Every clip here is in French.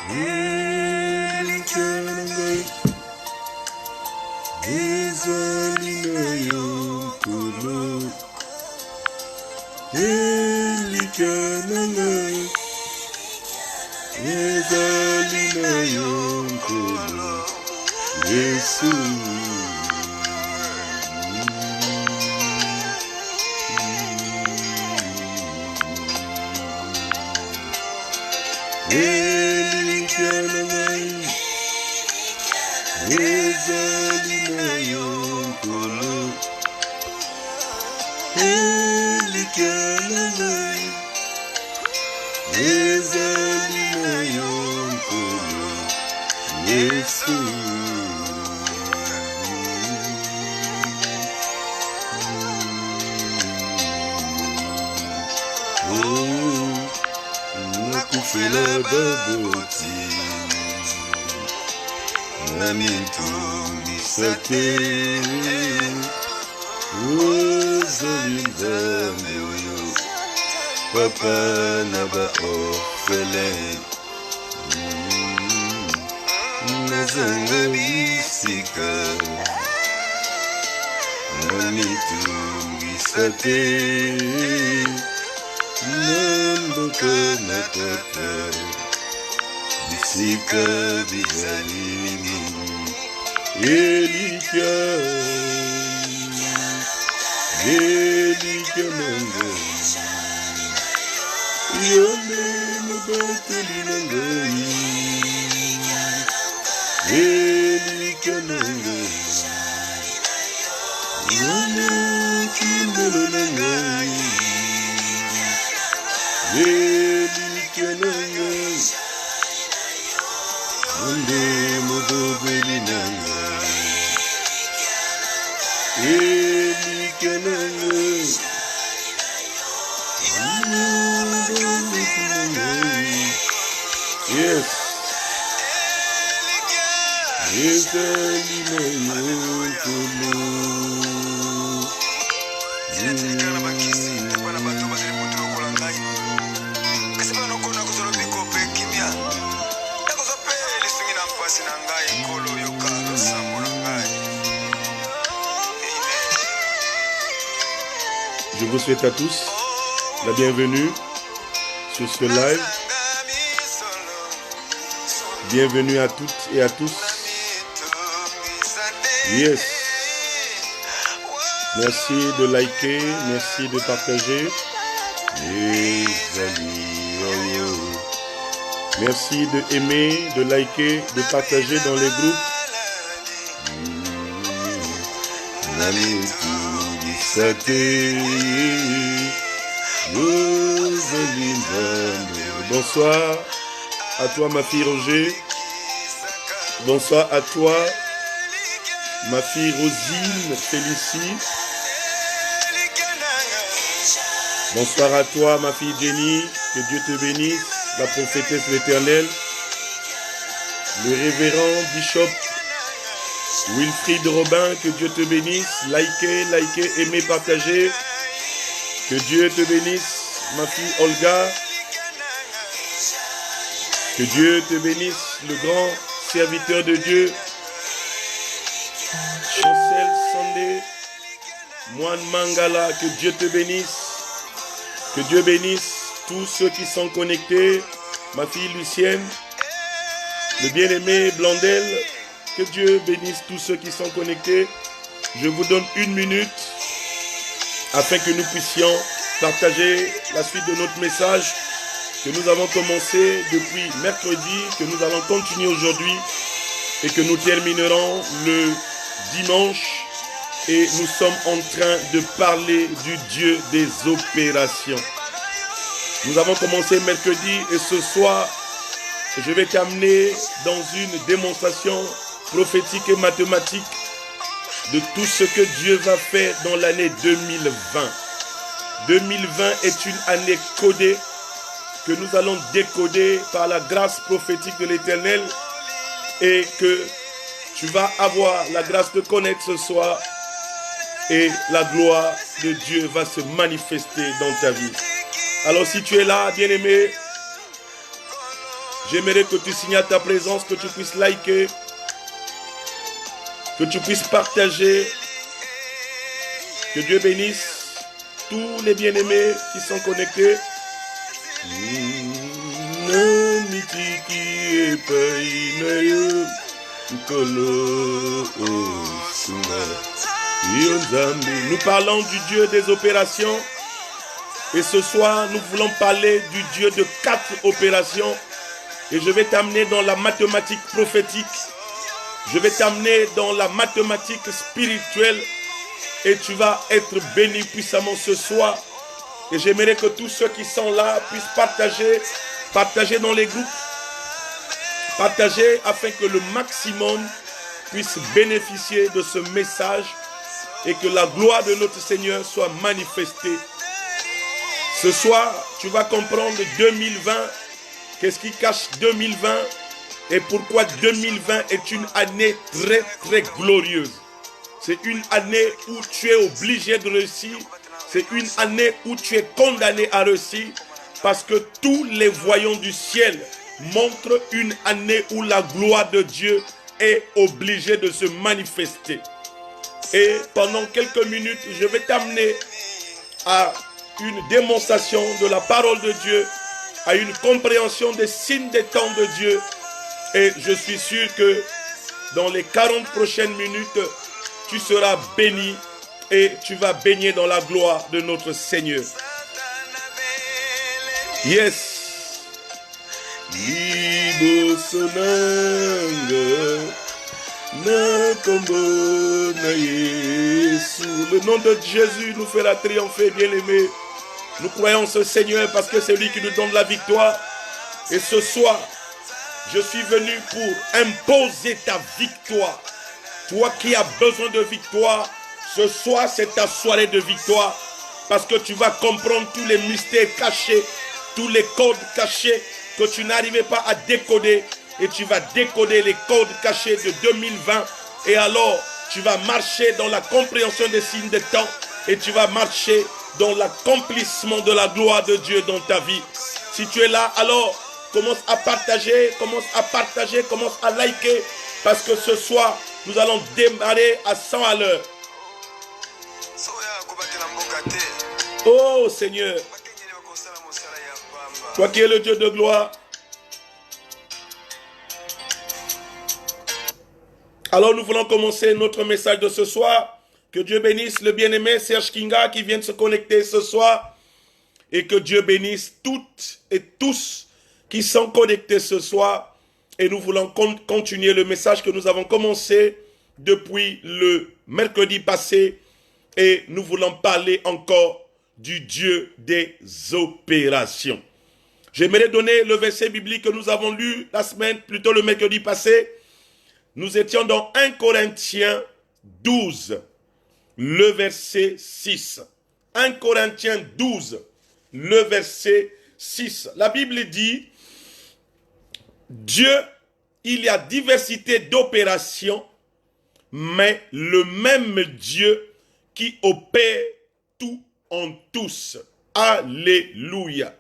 Elikanangai Ezalinayo Kolo Elikanangai Ezalinayo Kolo Yesu Elikanangai Ezalinayo Kolo Elikanangai Ezalinayo Kolo Yesu Nakufela baboti Namitungisate Ozalindameyo Papa naba orphelin Nazanga bisika Namitungisate Namboka natata Bisika bizalini Elikananga Yone mabateli nangai Elikananga Yone kindelo nangai Elikananga Ande mudobeli nangai Elikananga Yes. Ezalinayo Kolo Je vous souhaite à tous la bienvenue sur ce live. Bienvenue à toutes et à tous. Yes. Merci de liker, merci de partager. Merci de aimer, de liker, de partager dans les groupes. Bonsoir à toi ma fille Roger. Bonsoir à toi ma fille Rosine Félicie. Bonsoir à toi ma fille Jenny. Que Dieu te bénisse, la prophétesse de l'Éternel. Le révérend Bishop Wilfried Robin, que Dieu te bénisse. Likez, aimez, partagez. Que Dieu te bénisse, ma fille Olga. Que Dieu te bénisse, le grand serviteur de Dieu. Chancel Sandé, Moine Mangala, que Dieu te bénisse. Que Dieu bénisse tous ceux qui sont connectés. Ma fille Lucienne, le bien-aimé Blandel. Que Dieu bénisse tous ceux qui sont connectés. Je vous donne 1 minute afin que nous puissions partager la suite de notre message que nous avons commencé depuis mercredi, que nous allons continuer aujourd'hui et que nous terminerons le dimanche. Et nous sommes en train de parler du Dieu des opérations. Nous avons commencé mercredi et ce soir, je vais t'amener dans une démonstration prophétique et mathématique de tout ce que Dieu va faire dans l'année 2020. 2020 est une année codée que nous allons décoder par la grâce prophétique de l'Éternel et que tu vas avoir la grâce de connaître ce soir et la gloire de Dieu va se manifester dans ta vie. Alors si tu es là, bien-aimé, J'aimerais que tu signales ta présence, que tu puisses liker, que tu puisses partager. Que Dieu bénisse tous les bien-aimés qui sont connectés. Nous parlons du Dieu des opérations. Et ce soir, nous voulons parler du Dieu de 4 opérations. Et je vais t'amener dans la mathématique prophétique. Je vais t'amener dans la mathématique spirituelle. Et tu vas être béni puissamment ce soir. Et j'aimerais que tous ceux qui sont là puissent partager dans les groupes. Partager afin que le maximum puisse bénéficier de ce message. Et que la gloire de notre Seigneur soit manifestée. Ce soir, tu vas comprendre 2020. Qu'est-ce qui cache 2020 et pourquoi 2020 est une année très très glorieuse. C'est une année où tu es obligé de réussir. C'est une année où tu es condamné à réussir parce que tous les voyants du ciel montrent une année où la gloire de Dieu est obligée de se manifester. Et pendant quelques minutes, je vais t'amener à une démonstration de la parole de Dieu, à une compréhension des signes des temps de Dieu. Et je suis sûr que dans les 40 prochaines minutes, tu seras béni et tu vas baigner dans la gloire de notre Seigneur. Yes. Le nom de Jésus nous fera triompher, bien-aimés. Nous croyons ce Seigneur parce que c'est lui qui nous donne la victoire. Et ce soir, je suis venu pour imposer ta victoire. Toi qui as besoin de victoire, ce soir c'est ta soirée de victoire. Parce que tu vas comprendre tous les mystères cachés, tous les codes cachés que tu n'arrivais pas à décoder. Et tu vas décoder les codes cachés de 2020. Et alors, tu vas marcher dans la compréhension des signes des temps. Et tu vas marcher dans l'accomplissement de la gloire de Dieu dans ta vie. Si tu es là, alors commence à partager, commence à liker. Parce que ce soir, nous allons démarrer à 100 à l'heure. Oh Seigneur, toi qui es le Dieu de gloire. Alors nous voulons commencer notre message de ce soir. Que Dieu bénisse le bien-aimé Serge Kinga qui vient de se connecter ce soir. Et que Dieu bénisse toutes et tous qui sont connectés ce soir. Et nous voulons continuer le message que nous avons commencé depuis le mercredi passé. Et nous voulons parler encore du Dieu des opérations. J'aimerais donner le verset biblique que nous avons lu la semaine, plutôt le mercredi passé. Nous étions dans 1 Corinthiens 12, le verset 6. 1 Corinthiens 12, le verset 6. La Bible dit, Dieu, il y a diversité d'opérations, mais le même Dieu qui opère tout en tous. Alléluia.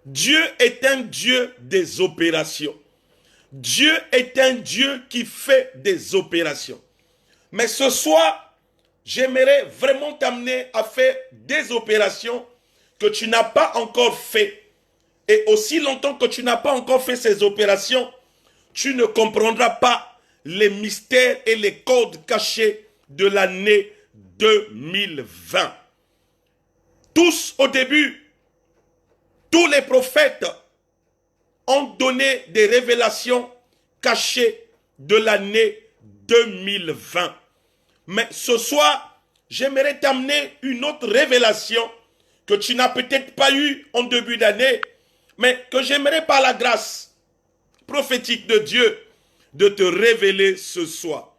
Dieu est un Dieu des opérations. Dieu est un Dieu qui fait des opérations. Mais ce soir, j'aimerais vraiment t'amener à faire des opérations que tu n'as pas encore fait. Et aussi longtemps que tu n'as pas encore fait ces opérations, tu ne comprendras pas les mystères et les codes cachés de l'année 2020. Tous au début, tous les prophètes ont donné des révélations cachées de l'année 2020. Mais ce soir, j'aimerais t'amener une autre révélation que tu n'as peut-être pas eue en début d'année, mais que j'aimerais par la grâce prophétique de Dieu de te révéler ce soir.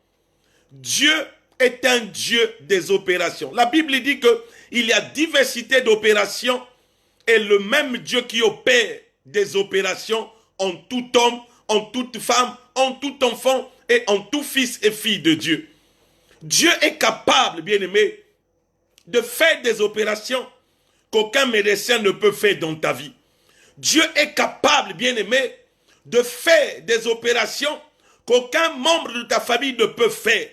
Dieu est un Dieu des opérations. La Bible dit qu'il y a diversité d'opérations et le même Dieu qui opère des opérations en tout homme, en toute femme, en tout enfant et en tout fils et fille de Dieu. Dieu est capable, bien-aimé, de faire des opérations qu'aucun médecin ne peut faire dans ta vie. Dieu est capable, bien-aimé, de faire des opérations qu'aucun membre de ta famille ne peut faire.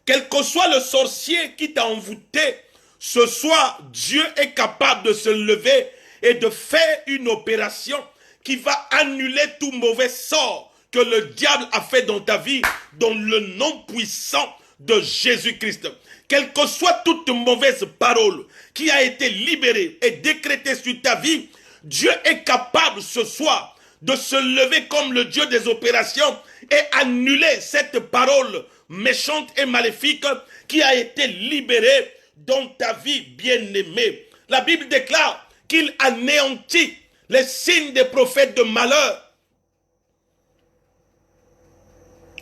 Quel que soit le sorcier qui t'a envoûté, ce soir, Dieu est capable de se lever et de faire une opération qui va annuler tout mauvais sort que le diable a fait dans ta vie, dans le nom puissant de Jésus-Christ. Quelle que soit toute mauvaise parole qui a été libérée et décrétée sur ta vie, Dieu est capable ce soir de se lever comme le Dieu des opérations et annuler cette parole méchante et maléfique qui a été libérée dans ta vie bien-aimée. La Bible déclare qu'il anéantit les signes des prophètes de malheur.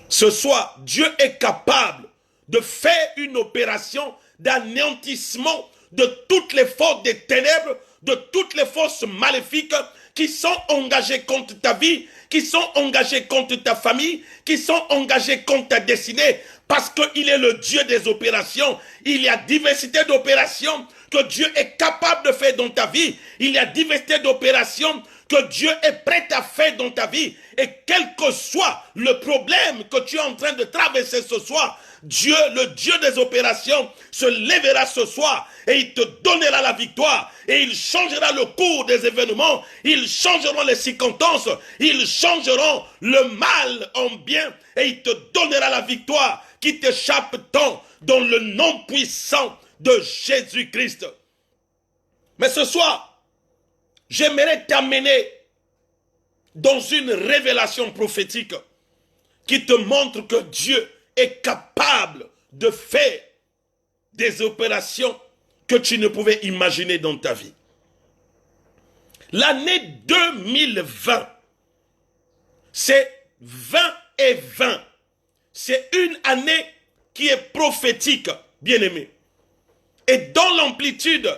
Ce soir, Dieu est capable de faire une opération d'anéantissement de toutes les forces des ténèbres, de toutes les forces maléfiques qui sont engagées contre ta vie, qui sont engagées contre ta famille, qui sont engagées contre ta destinée, parce qu'il est le Dieu des opérations. Il y a diversité d'opérations que Dieu est capable de faire dans ta vie. Il y a diversité d'opérations que Dieu est prêt à faire dans ta vie. Et quel que soit le problème que tu es en train de traverser ce soir, Dieu, le Dieu des opérations, se lèvera ce soir et il te donnera la victoire. Et il changera le cours des événements. Ils changeront les circonstances. Ils changeront le mal en bien. Et il te donnera la victoire qui t'échappe tant dans le nom puissant de Jésus-Christ. Mais ce soir, j'aimerais t'amener dans une révélation prophétique qui te montre que Dieu est capable de faire des opérations que tu ne pouvais imaginer dans ta vie. L'année 2020, c'est 20 et 20. C'est une année qui est prophétique, bien-aimé. Et dont l'amplitude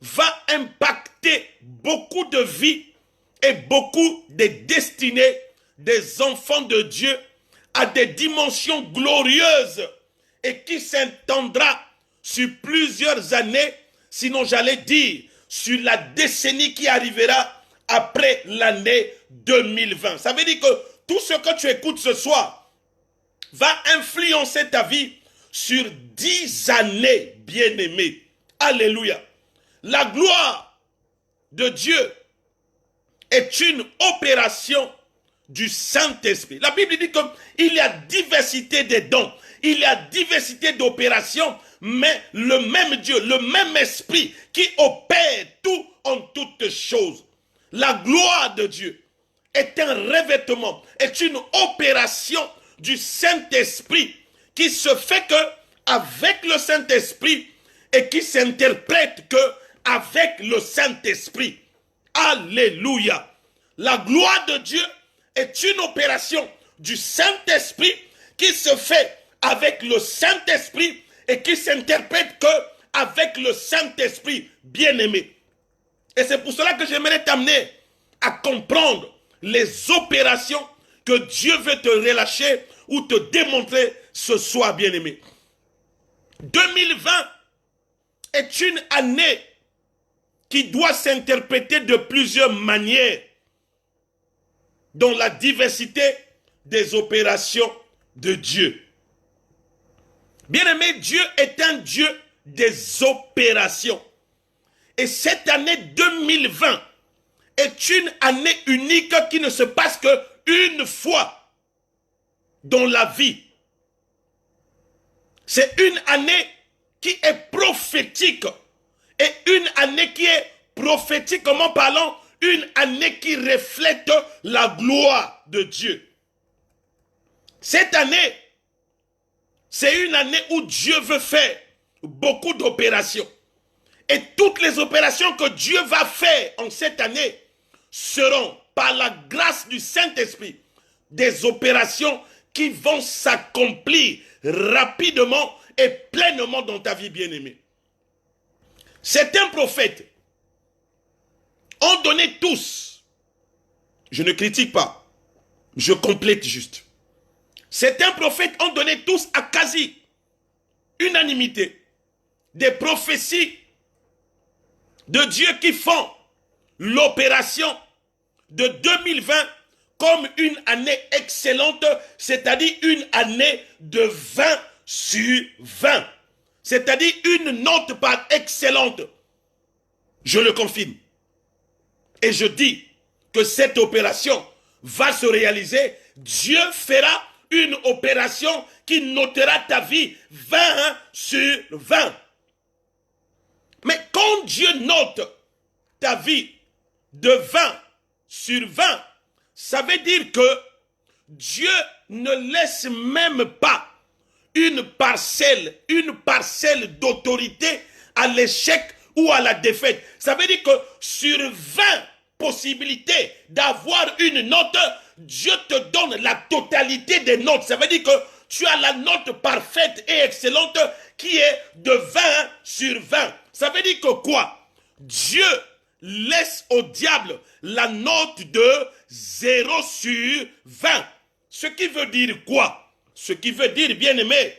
va impacter beaucoup de vies et beaucoup de destinées des enfants de Dieu à des dimensions glorieuses et qui s'étendra sur plusieurs années, sinon j'allais dire sur la décennie qui arrivera après l'année 2020. Ça veut dire que tout ce que tu écoutes ce soir va influencer ta vie sur 10 années, bien-aimés. Alléluia. La gloire de Dieu est une opération du Saint-Esprit. La Bible dit qu'il y a diversité des dons, il y a diversité d'opérations, mais le même Dieu, le même Esprit qui opère tout en toutes choses. La gloire de Dieu est un revêtement, est une opération du Saint-Esprit qui se fait que avec le Saint-Esprit et qui s'interprète que avec le Saint-Esprit. Alléluia. La gloire de Dieu est une opération du Saint-Esprit qui se fait avec le Saint-Esprit et qui s'interprète que avec le Saint-Esprit bien-aimé. Et c'est pour cela que j'aimerais t'amener à comprendre les opérations que Dieu veut te relâcher ou te démontrer ce soir, bien-aimé. 2020 est une année qui doit s'interpréter de plusieurs manières dans la diversité des opérations de Dieu. Bien-aimé, Dieu est un Dieu des opérations. Et cette année 2020 est une année unique qui ne se passe qu'une fois dans la vie. C'est une année qui est prophétique. Et une année qui est prophétiquement parlant, une année qui reflète la gloire de Dieu. Cette année, c'est une année où Dieu veut faire beaucoup d'opérations. Et toutes les opérations que Dieu va faire en cette année seront, par la grâce du Saint-Esprit, des opérations qui vont s'accomplir rapidement et pleinement dans ta vie bien-aimée. Certains prophètes ont donné tous, je ne critique pas, je complète juste. Certains prophètes ont donné tous à quasi unanimité des prophéties de Dieu qui font l'opération de 2020 comme une année excellente, c'est-à-dire une année de 20 sur 20. C'est-à-dire une note par excellente. Je le confirme. Et je dis que cette opération va se réaliser. Dieu fera une opération qui notera ta vie 20 sur 20. Mais quand Dieu note ta vie de 20 sur 20, ça veut dire que Dieu ne laisse même pas une parcelle d'autorité à l'échec ou à la défaite. Ça veut dire que sur 20 possibilités d'avoir une note, Dieu te donne la totalité des notes. Ça veut dire que tu as la note parfaite et excellente qui est de 20 sur 20. Ça veut dire que quoi? Dieu laisse au diable la note de 0 sur 20. Ce qui veut dire quoi? Ce qui veut dire, bien-aimé,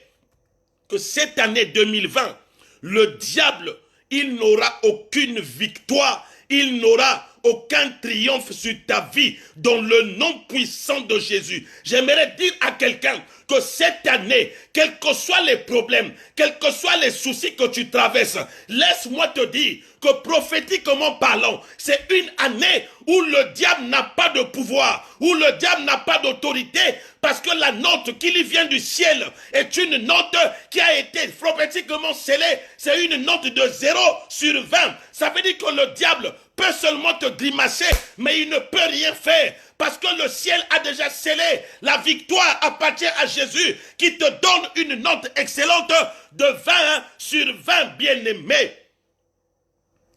que cette année 2020, le diable, il n'aura aucune victoire, il n'aura aucun triomphe sur ta vie dans le nom puissant de Jésus. J'aimerais dire à quelqu'un que cette année, quels que soient les problèmes, quels que soient les soucis que tu traverses, laisse-moi te dire que prophétiquement parlant, c'est une année où le diable n'a pas de pouvoir, où le diable n'a pas d'autorité, parce que la note qui lui vient du ciel est une note qui a été prophétiquement scellée. C'est une note de 0 sur 20. Ça veut dire que le diable peut seulement te grimacer, mais il ne peut rien faire. Parce que le ciel a déjà scellé. La victoire appartient à Jésus qui te donne une note excellente de 20 sur 20, bien-aimés.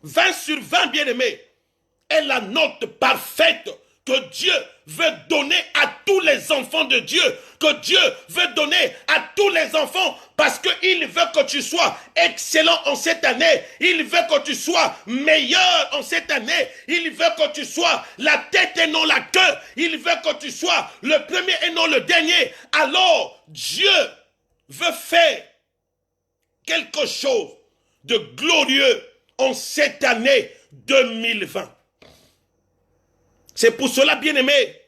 20 sur 20, bien-aimés, est la note parfaite que Dieu veut donner à tous les enfants de Dieu, que Dieu veut donner à tous les enfants, parce qu'il veut que tu sois excellent en cette année, il veut que tu sois meilleur en cette année, il veut que tu sois la tête et non la queue, il veut que tu sois le premier et non le dernier. Alors Dieu veut faire quelque chose de glorieux en cette année 2020. C'est pour cela, bien-aimé,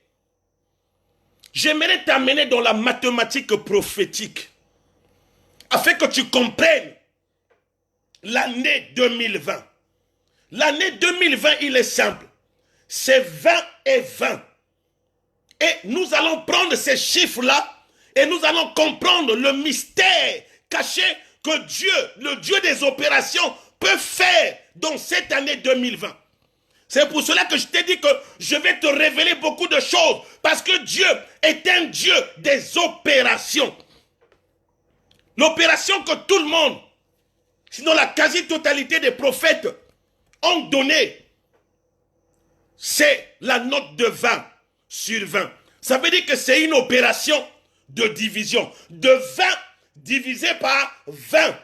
j'aimerais t'amener dans la mathématique prophétique afin que tu comprennes l'année 2020. L'année 2020, il est simple. C'est 20 et 20. Et nous allons prendre ces chiffres-là et nous allons comprendre le mystère caché que Dieu, le Dieu des opérations, peut faire dans cette année 2020. C'est pour cela que je t'ai dit que je vais te révéler beaucoup de choses. Parce que Dieu est un Dieu des opérations. L'opération que tout le monde, sinon la quasi-totalité des prophètes, ont donnée, c'est la note de 20 sur 20. Ça veut dire que c'est une opération de division. De 20 divisé par 20.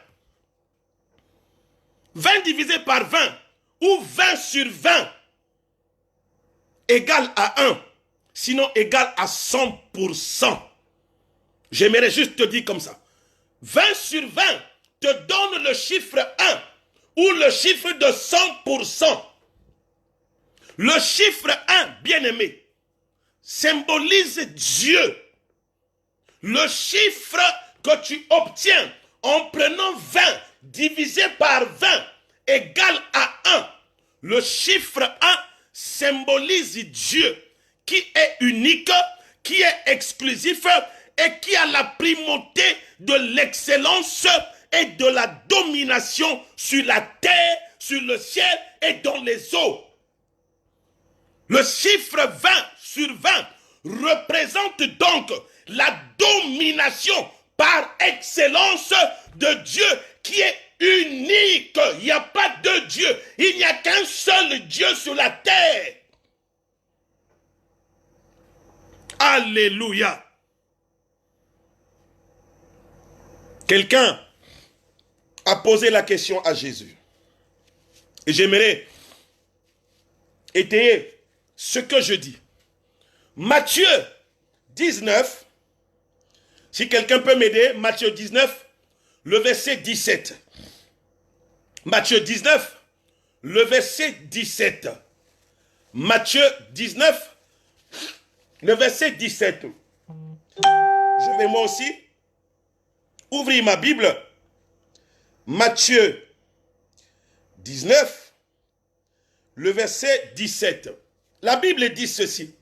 20 divisé par 20 ou 20 sur 20 égale à 1, sinon égale à 100%. J'aimerais juste te dire comme ça. 20 sur 20 te donne le chiffre 1 ou le chiffre de 100%. Le chiffre 1, bien-aimé, symbolise Dieu. Le chiffre que tu obtiens en prenant 20 divisé par 20 égale à 1. Le chiffre 1 symbolise Dieu qui est unique, qui est exclusif et qui a la primauté de l'excellence et de la domination sur la terre, sur le ciel et dans les eaux. Le chiffre 20 sur 20 représente donc la domination par excellence de Dieu qui est unique. Il n'y a pas de Dieu. Il n'y a qu'un seul Dieu sur la terre. Alléluia. Quelqu'un a posé la question à Jésus. Et j'aimerais étayer ce que je dis. Matthieu 19, si quelqu'un peut m'aider, Matthieu 19, le verset 17. Matthieu 19, le verset 17. Matthieu 19, le verset 17. Je vais moi aussi ouvrir ma Bible. Matthieu 19, le verset 17. La Bible dit ceci.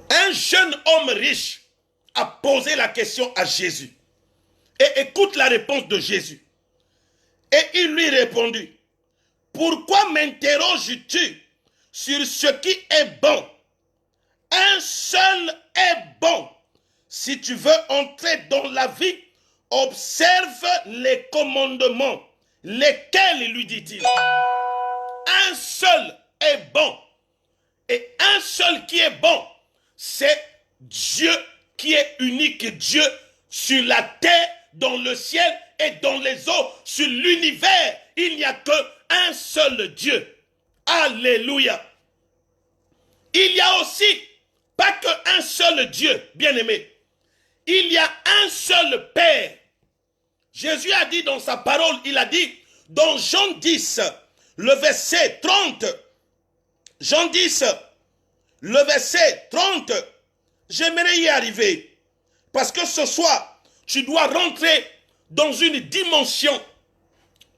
Un jeune homme riche a posé la question à Jésus. Et écoute la réponse de Jésus. Et il lui répondit, pourquoi m'interroges-tu sur ce qui est bon? Un seul est bon. Si tu veux entrer dans la vie, observe les commandements. Lesquels, lui dit-il? Un seul est bon. Et un seul qui est bon, c'est Dieu qui est unique, Dieu sur la terre, dans le ciel et dans les eaux, sur l'univers. Il n'y a qu'un seul Dieu. Alléluia. Il y a aussi, pas qu'un seul Dieu, bien-aimé. Il y a un seul Père. Jésus a dit dans sa parole, il a dit, dans Jean 10, le verset 30, Jean 10, le verset 30, j'aimerais y arriver. Parce que ce soir, tu dois rentrer dans une dimension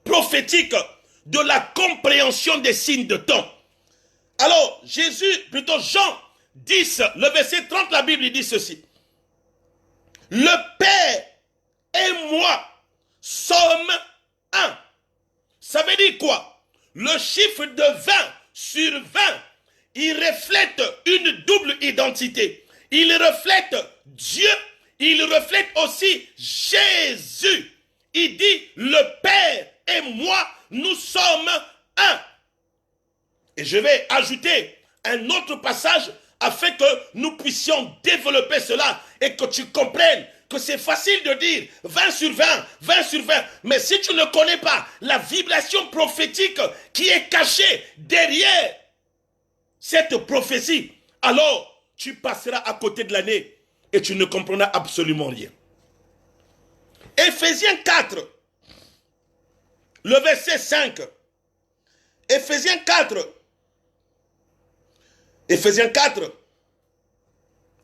prophétique de la compréhension des signes de temps. Alors, plutôt Jean 10, le verset 30, la Bible dit ceci. Le Père et moi sommes un. Ça veut dire quoi? Le chiffre de 20 sur 20, il reflète une double identité. Il reflète Dieu, il reflète aussi Jésus. Il dit, le Père et moi, nous sommes un. Et je vais ajouter un autre passage afin que nous puissions développer cela et que tu comprennes que c'est facile de dire 20 sur 20, 20 sur 20. Mais si tu ne connais pas la vibration prophétique qui est cachée derrière cette prophétie, alors tu passeras à côté de l'année et tu ne comprendras absolument rien. Éphésiens 4, le verset 5. Éphésiens 4,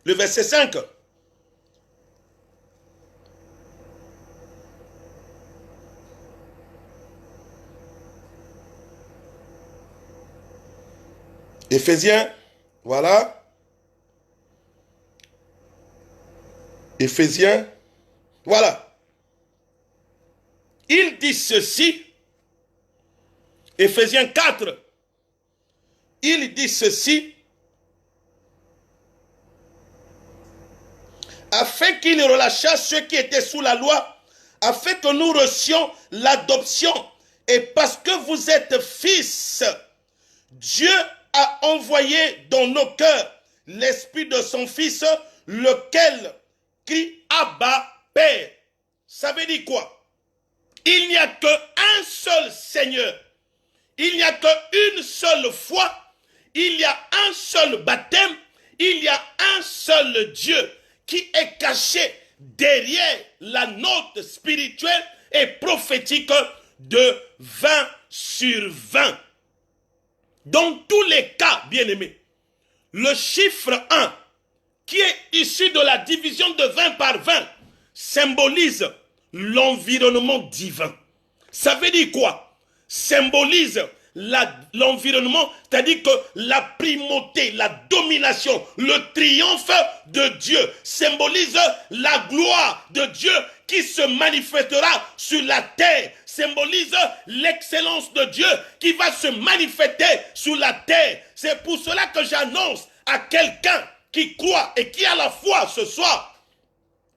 le verset 5. Éphésiens, voilà. Éphésiens, voilà. Il dit ceci. Éphésiens 4. Il dit ceci. Afin qu'il relâchât ceux qui étaient sous la loi, afin que nous reçions l'adoption. Et parce que vous êtes fils, Dieu a envoyé dans nos cœurs l'esprit de son fils, lequel crie Abba, Père. Ça veut dire quoi? Il n'y a qu'un seul Seigneur. Il n'y a qu'une seule foi. Il y a un seul baptême. Il y a un seul Dieu qui est caché derrière la note spirituelle et prophétique de 20 sur 20. Dans tous les cas, bien-aimés, le chiffre 1, qui est issu de la division de 20 par 20, symbolise l'environnement divin. Ça veut dire quoi? Symbolise l'environnement, c'est-à-dire que la primauté, la domination, le triomphe de Dieu symbolise la gloire de Dieu qui se manifestera sur la terre, symbolise l'excellence de Dieu qui va se manifester sur la terre. C'est pour cela que j'annonce à quelqu'un qui croit et qui a la foi ce soir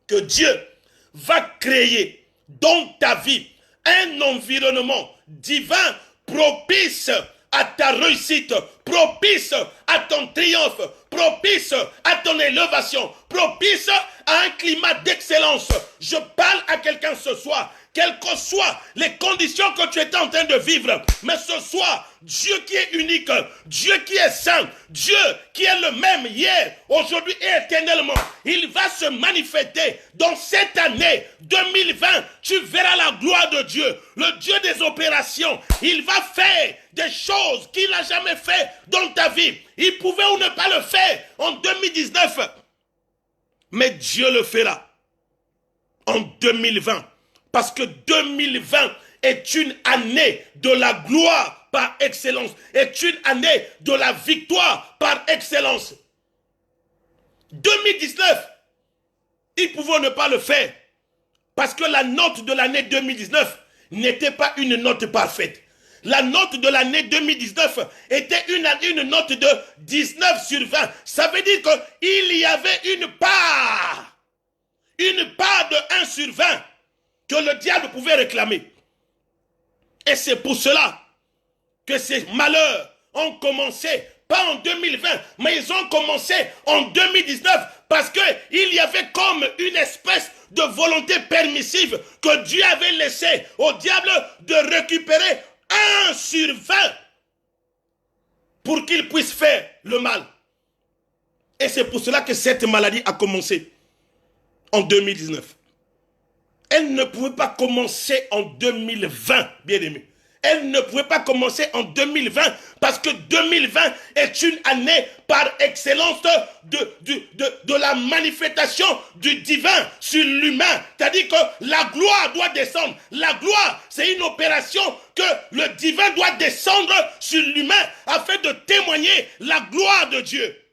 que Dieu va créer dans ta vie un environnement divin propice à ta réussite, propice à ton triomphe, propice à ton élévation, propice à un climat d'excellence. Je parle à quelqu'un ce soir quelles que soient les conditions que tu étais en train de vivre. Mais ce soir, Dieu qui est unique, Dieu qui est saint, Dieu qui est le même hier, aujourd'hui et éternellement, il va se manifester dans cette année 2020. Tu verras la gloire de Dieu, le Dieu des opérations. Il va faire des choses qu'il n'a jamais fait dans ta vie. Il pouvait ou ne pas le faire en 2019, mais Dieu le fera en 2020. Parce que 2020 est une année de la gloire par excellence, est une année de la victoire par excellence. 2019, ils pouvaient ne pas le faire parce que la note de l'année 2019 n'était pas une note parfaite. La note de l'année 2019 était une note de 19 sur 20. Ça veut dire qu'il y avait une part de 1 sur 20 que le diable pouvait réclamer. Et c'est pour cela que ces malheurs ont commencé, pas en 2020, mais ils ont commencé en 2019 parce qu'il y avait comme une espèce de volonté permissive que Dieu avait laissé au diable de récupérer 1 sur 20 pour qu'il puisse faire le mal. Et c'est pour cela que cette maladie a commencé en 2019. Elle ne pouvait pas commencer en 2020, bien aimé. Elle ne pouvait pas commencer en 2020 parce que 2020 est une année par excellence de la manifestation du divin sur l'humain. C'est-à-dire que la gloire doit descendre. La gloire, c'est une opération que le divin doit descendre sur l'humain afin de témoigner la gloire de Dieu.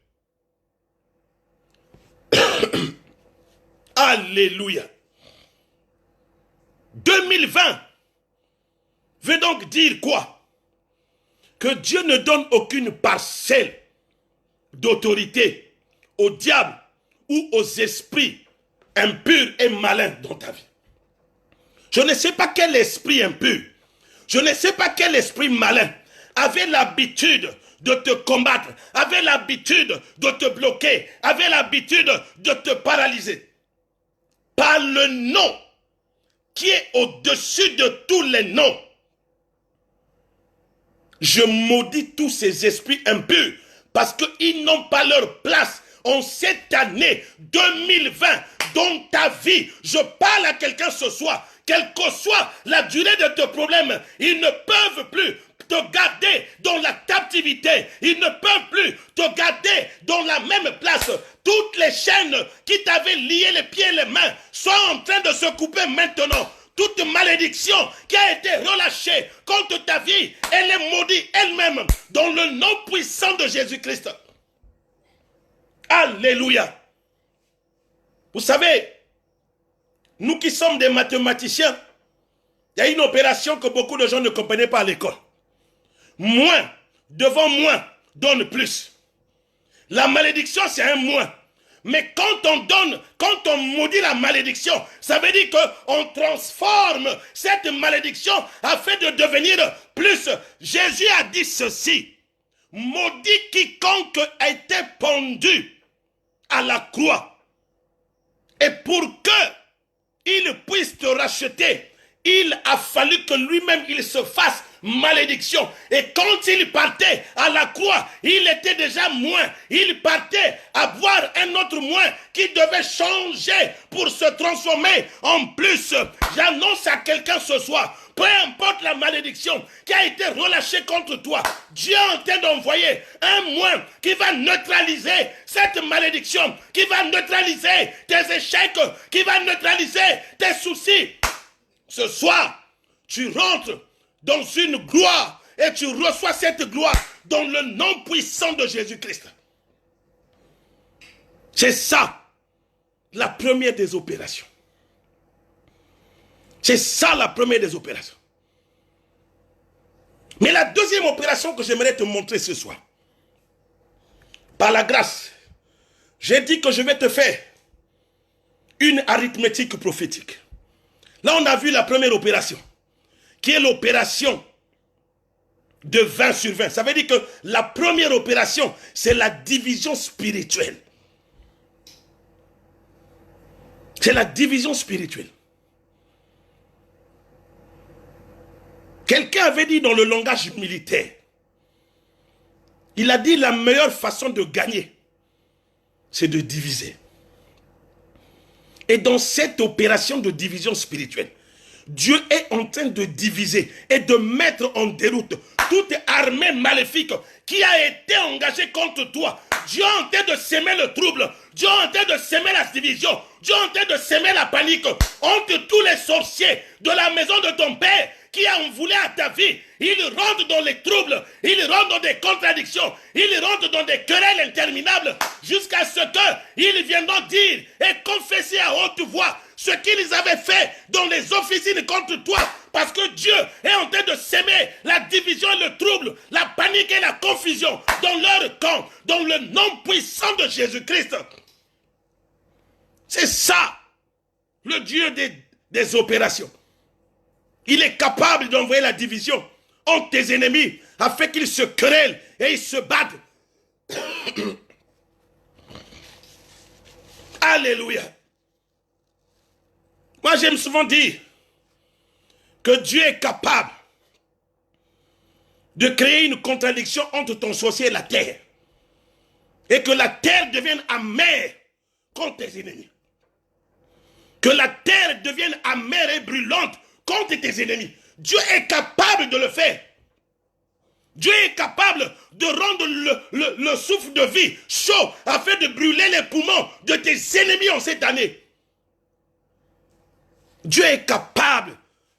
Alléluia. 2020 veut donc dire quoi? Que Dieu ne donne aucune parcelle d'autorité au diable ou aux esprits impurs et malins dans ta vie. Je ne sais pas quel esprit impur, je ne sais pas quel esprit malin avait l'habitude de te combattre, avait l'habitude de te bloquer, avait l'habitude de te paralyser. Par le nom qui est au-dessus de tous les noms, je maudis tous ces esprits impurs parce qu'ils n'ont pas leur place en cette année 2020 dans ta vie. Je parle à quelqu'un ce soir, quelle que soit la durée de tes problèmes, ils ne peuvent plus te garder dans la captivité. Ils ne peuvent plus te garder dans la même place. Toutes les chaînes qui t'avaient lié les pieds et les mains sont en train de se couper maintenant. Toute malédiction qui a été relâchée contre ta vie, elle est maudite elle-même dans le nom puissant de Jésus-Christ. Alléluia. Vous savez, nous qui sommes des mathématiciens, il y a une opération que beaucoup de gens ne comprenaient pas à l'école. Moins devant moins donne plus. La malédiction, c'est un moins. Mais quand on donne, quand on maudit la malédiction, ça veut dire qu'on transforme cette malédiction afin de devenir plus. Jésus a dit ceci: maudit quiconque a été pendu à la croix. Et pour qu'il puisse te racheter, il a fallu que lui-même il se fasse malédiction. Et quand il partait à la croix, il était déjà moins. Il partait à voir un autre moins qui devait changer pour se transformer en plus. J'annonce à quelqu'un ce soir, peu importe la malédiction qui a été relâchée contre toi, Dieu est en train d'envoyer un moins qui va neutraliser cette malédiction, qui va neutraliser tes échecs, qui va neutraliser tes soucis. Ce soir, tu rentres dans une gloire et tu reçois cette gloire dans le nom puissant de Jésus-Christ. C'est ça la première des opérations. C'est ça la première des opérations. Mais la deuxième opération que j'aimerais te montrer ce soir, par la grâce, j'ai dit que je vais te faire une arithmétique prophétique. Là, on a vu la première opération, qui est l'opération de 20 sur 20. Ça veut dire que la première opération, c'est la division spirituelle. C'est la division spirituelle. Quelqu'un avait dit dans le langage militaire, il a dit la meilleure façon de gagner, c'est de diviser. Et dans cette opération de division spirituelle, Dieu est en train de diviser et de mettre en déroute toute armée maléfique qui a été engagée contre toi. Dieu est en train de semer le trouble. Dieu est en train de semer la division. Dieu est en train de semer la panique entre tous les sorciers de la maison de ton père qui en voulaient à ta vie. Ils rentrent dans les troubles, ils rentrent dans des contradictions, ils rentrent dans des querelles interminables jusqu'à ce qu'ils viendront dire et confesser à haute voix ce qu'ils avaient fait dans les officines contre toi. Parce que Dieu est en train de s'aimer la division et le trouble, la panique et la confusion dans leur camp, dans le nom puissant de Jésus-Christ. C'est ça, le Dieu des opérations. Il est capable d'envoyer la division entre tes ennemis afin qu'ils se querellent et ils se battent. Alléluia. Moi, j'aime souvent dire que Dieu est capable de créer une contradiction entre ton sorcier et la terre. Et que la terre devienne amère contre tes ennemis. Que la terre devienne amère et brûlante contre tes ennemis. Dieu est capable de le faire. Dieu est capable de rendre le souffle de vie chaud afin de brûler les poumons de tes ennemis en cette année. Dieu est capable,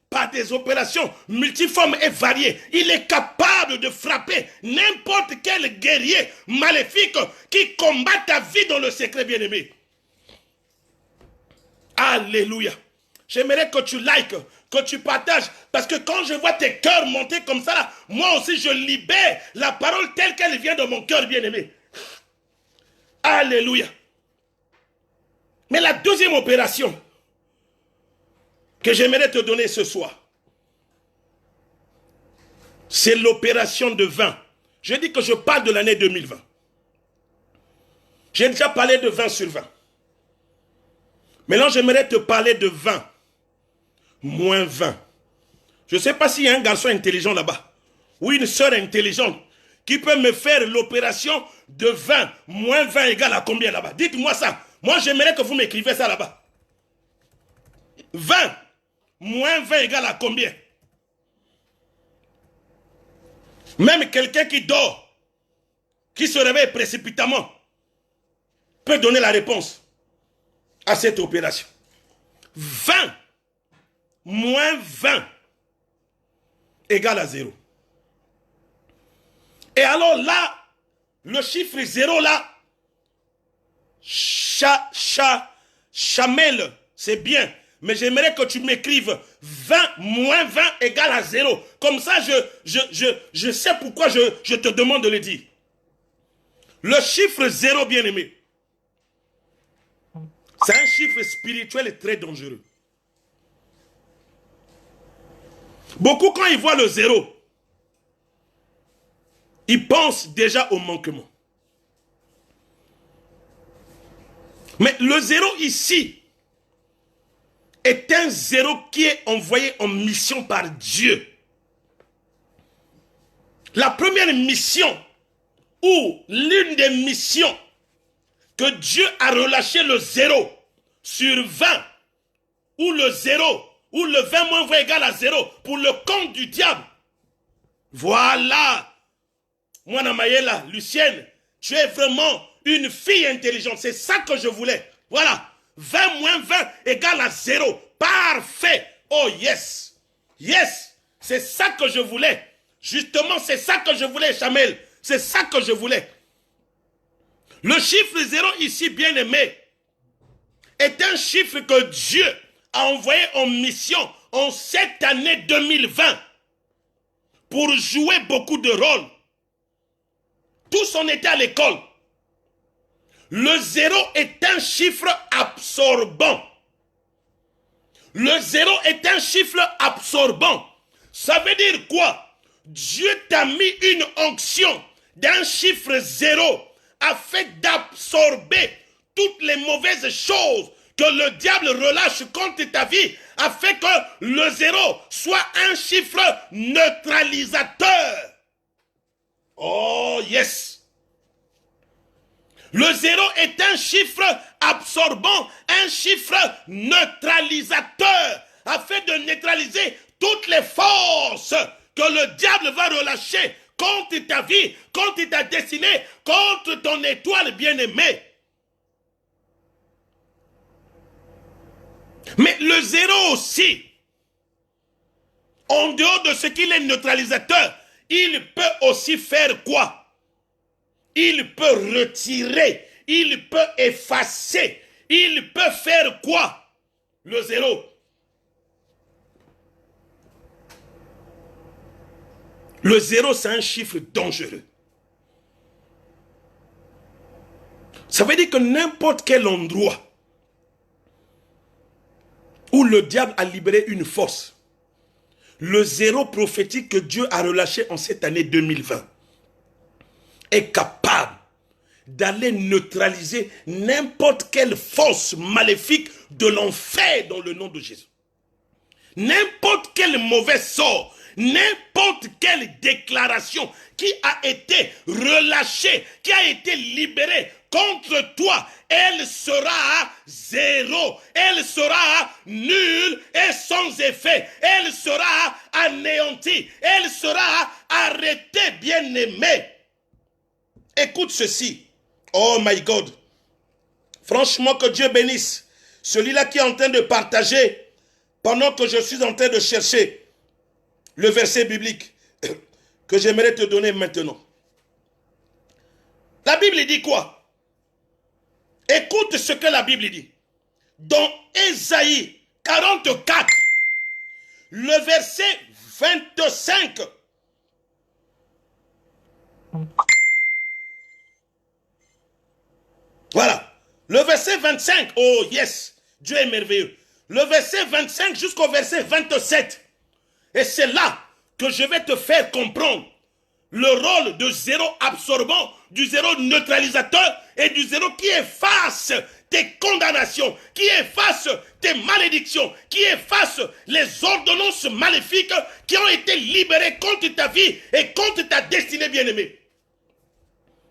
par des opérations multiformes et variées, il est capable de frapper n'importe quel guerrier maléfique qui combat ta vie dans le secret, bien-aimé. Alléluia. J'aimerais que tu likes, que tu partages, parce que quand je vois tes cœurs monter comme ça, là, moi aussi je libère la parole telle qu'elle vient de mon cœur, bien-aimé. Alléluia. Mais la deuxième opération que j'aimerais te donner ce soir, c'est l'opération de 20. Je dis que je parle de l'année 2020. J'ai déjà parlé de 20 sur 20. Maintenant, j'aimerais te parler de 20. Moins 20. Je ne sais pas s'il y a un garçon intelligent là-bas, ou une sœur intelligente, qui peut me faire l'opération de 20. Moins 20 égale à combien là-bas? Dites-moi ça. Moi, j'aimerais que vous m'écrivez ça là-bas. 20. Moins 20 égale à combien? Même quelqu'un qui dort, qui se réveille précipitamment, peut donner la réponse à cette opération. 20 moins 20 égale à 0. Et alors là, le chiffre 0 là, chamel, c'est bien. Mais j'aimerais que tu m'écrives 20 moins 20 égale à 0. Comme ça, je sais pourquoi je te demande de le dire. Le chiffre 0, bien-aimé, c'est un chiffre spirituel et très dangereux. Beaucoup, quand ils voient le 0, ils pensent déjà au manquement. Mais le 0 ici est un 0 qui est envoyé en mission par Dieu. La première mission, ou l'une des missions que Dieu a relâché le 0 sur 20, ou le 0, ou le 20 moins 20 égale à 0, pour le compte du diable. Voilà. Moi, Namayela, Lucienne, tu es vraiment une fille intelligente. C'est ça que je voulais. Voilà. 20 moins 20 égale à 0. Parfait. Oh yes. Yes. C'est ça que je voulais. Justement, c'est ça que je voulais, Chamel. C'est ça que je voulais. Le chiffre 0 ici, bien aimé, est un chiffre que Dieu a envoyé en mission en cette année 2020 pour jouer beaucoup de rôles. Tous on était à l'école. Le 0 est un chiffre absorbant. Le 0 est un chiffre absorbant. Ça veut dire quoi? Dieu t'a mis une onction d'un chiffre 0 afin d'absorber toutes les mauvaises choses que le diable relâche contre ta vie afin que le 0 soit un chiffre neutralisateur. Oh yes. Le 0 est un chiffre absorbant, un chiffre neutralisateur, afin de neutraliser toutes les forces que le diable va relâcher contre ta vie, contre ta destinée, contre ton étoile bien-aimée. Mais le 0 aussi, en dehors de ce qu'il est neutralisateur, il peut aussi faire quoi? Il peut retirer, il peut effacer, il peut faire quoi? Le 0. Le 0, c'est un chiffre dangereux. Ça veut dire que n'importe quel endroit où le diable a libéré une force, le 0 prophétique que Dieu a relâché en cette année 2020 est capable d'aller neutraliser n'importe quelle force maléfique de l'enfer dans le nom de Jésus. N'importe quel mauvais sort, n'importe quelle déclaration qui a été relâchée, qui a été libérée contre toi, elle sera 0, elle sera nulle et sans effet, elle sera anéantie, elle sera arrêtée, bien-aimée. Écoute ceci. Oh my God. Franchement, que Dieu bénisse celui-là qui est en train de partager pendant que je suis en train de chercher le verset biblique que j'aimerais te donner maintenant. La Bible dit quoi? Écoute ce que la Bible dit. Dans Ésaïe 44, le verset 25. Voilà. Le verset 25. Oh yes. Dieu est merveilleux. Le verset 25 jusqu'au verset 27. Et c'est là que je vais te faire comprendre le rôle de 0 absorbant, du 0 neutralisateur et du 0 qui efface tes condamnations, qui efface tes malédictions, qui efface les ordonnances maléfiques qui ont été libérées contre ta vie et contre ta destinée bien-aimée.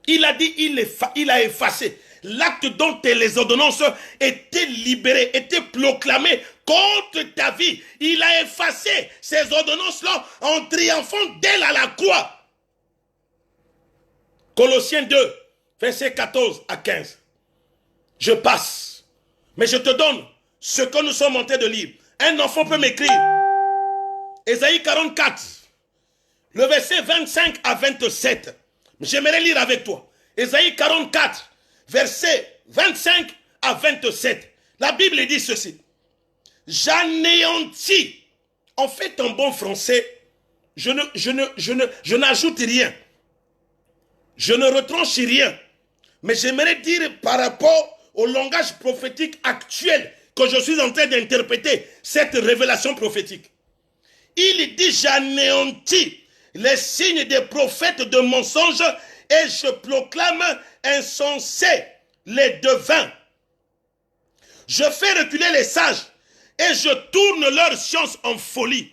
Il a dit, il a effacé l'acte dont les ordonnances étaient libérées, étaient proclamées contre ta vie. Il a effacé ces ordonnances-là en triomphant d'elle à la croix. Colossiens 2, versets 14 à 15. Je passe, mais je te donne ce que nous sommes en train de lire. Un enfant peut m'écrire. Ésaïe 44, le verset 25 à 27. J'aimerais lire avec toi. Ésaïe 44, verset 25 à 27. La Bible dit ceci. J'anéantis. En fait, en bon français, je n'ajoute rien. Je ne retranche rien. Mais j'aimerais dire par rapport au langage prophétique actuel que je suis en train d'interpréter cette révélation prophétique. Il dit j'anéantis les signes des prophètes de mensonges et je proclame insensés les devins. Je fais reculer les sages et je tourne leur science en folie.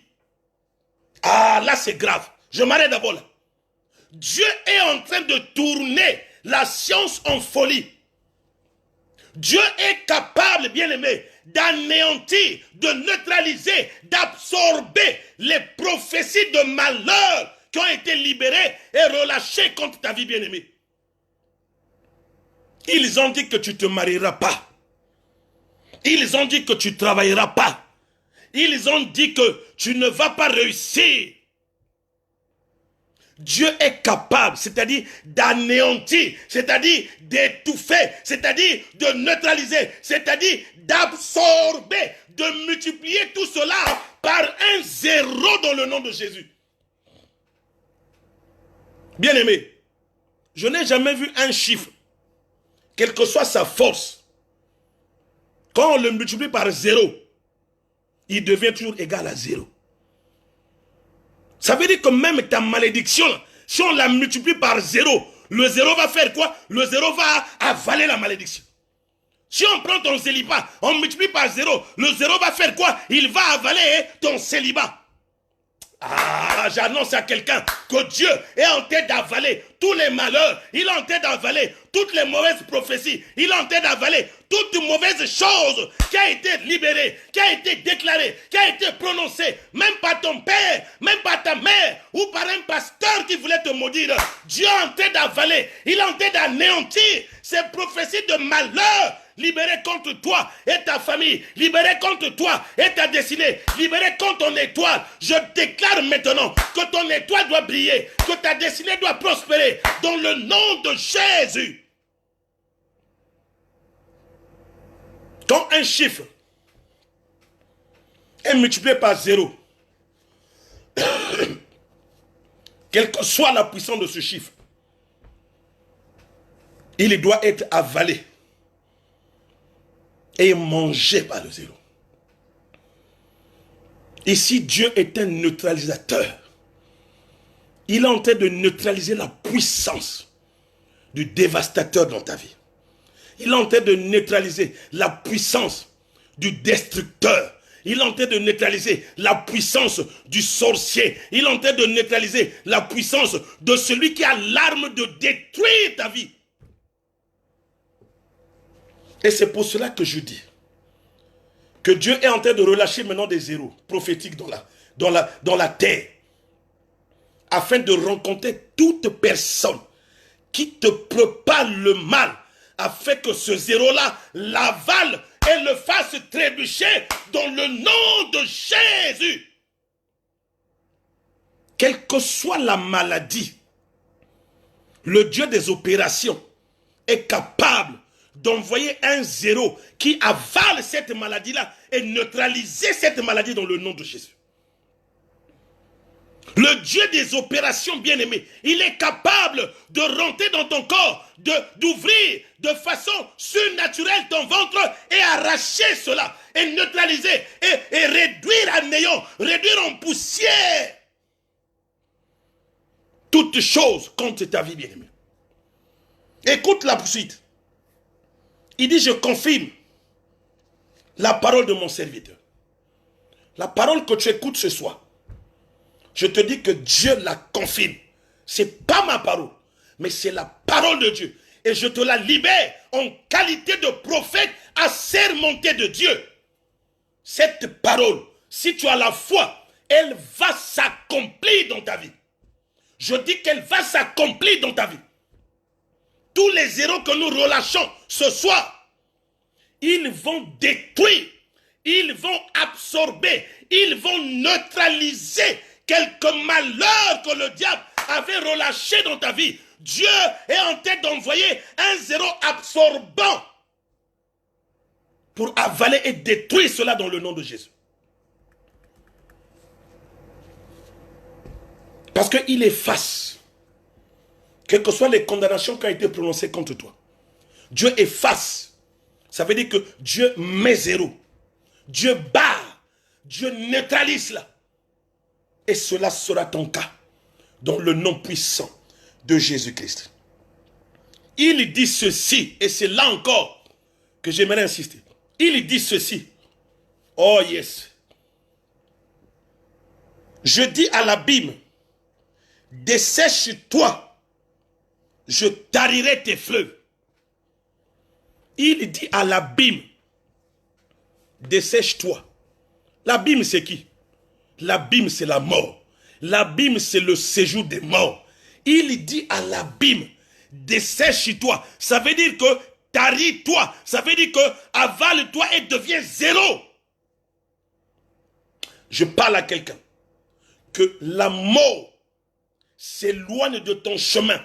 Ah, là c'est grave. Je m'arrête d'abord là. Dieu est en train de tourner la science en folie. Dieu est capable, bien-aimé, d'anéantir, de neutraliser, d'absorber les prophéties de malheur qui ont été libérées et relâchées contre ta vie, bien-aimée. Ils ont dit que tu ne te marieras pas. Ils ont dit que tu ne travailleras pas. Ils ont dit que tu ne vas pas réussir. Dieu est capable, c'est-à-dire d'anéantir, c'est-à-dire d'étouffer, c'est-à-dire de neutraliser, c'est-à-dire d'absorber, de multiplier tout cela par un 0 dans le nom de Jésus. Bien-aimé, je n'ai jamais vu un chiffre, quelle que soit sa force, quand on le multiplie par 0, il devient toujours égal à 0. Ça veut dire que même ta malédiction, si on la multiplie par 0, le 0 va faire quoi? Le 0 va avaler la malédiction. Si on prend ton célibat, on multiplie par 0, le 0 va faire quoi? Il va avaler ton célibat. Ah, j'annonce à quelqu'un que Dieu est en train d'avaler tous les malheurs. Il est en train d'avaler toutes les mauvaises prophéties. Il est en train d'avaler toute mauvaise chose qui a été libérée, qui a été déclarée, qui a été prononcée, même par ton père, même par ta mère, ou par un pasteur qui voulait te maudire. Dieu est en train d'avaler, il est en train d'anéantir ces prophéties de malheur. Libéré contre toi et ta famille, libéré contre toi et ta destinée, libéré contre ton étoile. Je déclare maintenant que ton étoile doit briller, que ta destinée doit prospérer dans le nom de Jésus. Quand un chiffre est multiplié par 0, quelle que soit la puissance de ce chiffre, il doit être avalé et mangé par le 0. Ici, Dieu est un neutralisateur. Il est en train de neutraliser la puissance du dévastateur dans ta vie. Il est en train de neutraliser la puissance du destructeur. Il est en train de neutraliser la puissance du sorcier. Il est en train de neutraliser la puissance de celui qui a l'arme de détruire ta vie. Et c'est pour cela que je dis que Dieu est en train de relâcher maintenant des zéros prophétiques dans la terre, afin de rencontrer toute personne qui te prépare le mal, afin que ce zéro-là l'avale et le fasse trébucher dans le nom de Jésus. Quelle que soit la maladie, le Dieu des opérations est capable d'envoyer un 0 qui avale cette maladie-là et neutraliser cette maladie dans le nom de Jésus. Le Dieu des opérations, bien-aimé, il est capable de rentrer dans ton corps, d'ouvrir de façon surnaturelle ton ventre et arracher cela, et neutraliser, et réduire à néant, réduire en poussière toute chose contre ta vie, bien-aimé. Écoute la poursuite. Il dit, je confirme la parole de mon serviteur. La parole que tu écoutes ce soir, je te dis que Dieu la confirme. Ce n'est pas ma parole, mais c'est la parole de Dieu. Et je te la libère en qualité de prophète assermenté de Dieu. Cette parole, si tu as la foi, elle va s'accomplir dans ta vie. Je dis qu'elle va s'accomplir dans ta vie. Tous les zéros que nous relâchons ce soir, ils vont détruire, ils vont absorber, ils vont neutraliser quelques malheurs que le diable avait relâchés dans ta vie. Dieu est en train d'envoyer un 0 absorbant pour avaler et détruire cela dans le nom de Jésus. Parce qu'il efface, quelles que soient les condamnations qui ont été prononcées contre toi. Dieu efface. Ça veut dire que Dieu met 0. Dieu barre. Dieu neutralise cela. Et cela sera ton cas. Dans le nom puissant de Jésus-Christ. Il dit ceci. Et c'est là encore que j'aimerais insister. Il dit ceci. Oh yes. Je dis à l'abîme, dessèche-toi, je tarirai tes fleuves. Il dit à l'abîme, dessèche-toi. L'abîme c'est qui? L'abîme c'est la mort. L'abîme c'est le séjour des morts. Il dit à l'abîme, dessèche-toi. Ça veut dire que taris-toi. Ça veut dire que avale-toi et deviens 0. Je parle à quelqu'un. Que la mort s'éloigne de ton chemin.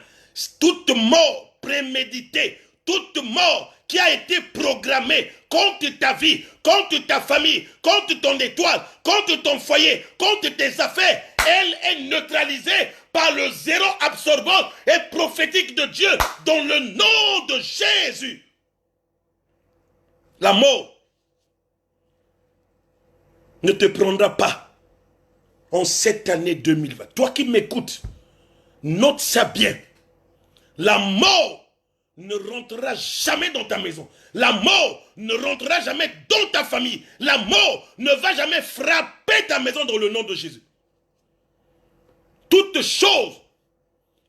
Toute mort préméditée, toute mort qui a été programmée contre ta vie, contre ta famille, contre ton étoile, contre ton foyer, contre tes affaires, elle est neutralisée par le 0 absorbant et prophétique de Dieu dans le nom de Jésus. La mort ne te prendra pas en cette année 2020. Toi qui m'écoutes, note ça bien. La mort ne rentrera jamais dans ta maison. La mort ne rentrera jamais dans ta famille. La mort ne va jamais frapper ta maison dans le nom de Jésus. Toutes choses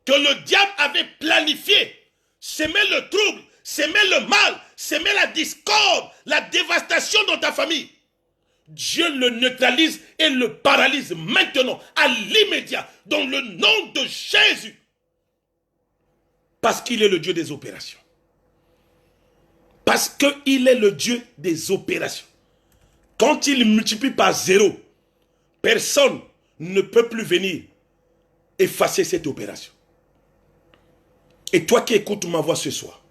que le diable avait planifiées, s'aimer le trouble, s'aimer le mal, s'aimer la discorde, la dévastation dans ta famille, Dieu le neutralise et le paralyse maintenant, à l'immédiat, dans le nom de Jésus. Parce qu'il est le Dieu des opérations. Parce qu'il est le Dieu des opérations. Quand il multiplie par 0, personne ne peut plus venir effacer cette opération. Et toi qui écoutes ma voix ce soir,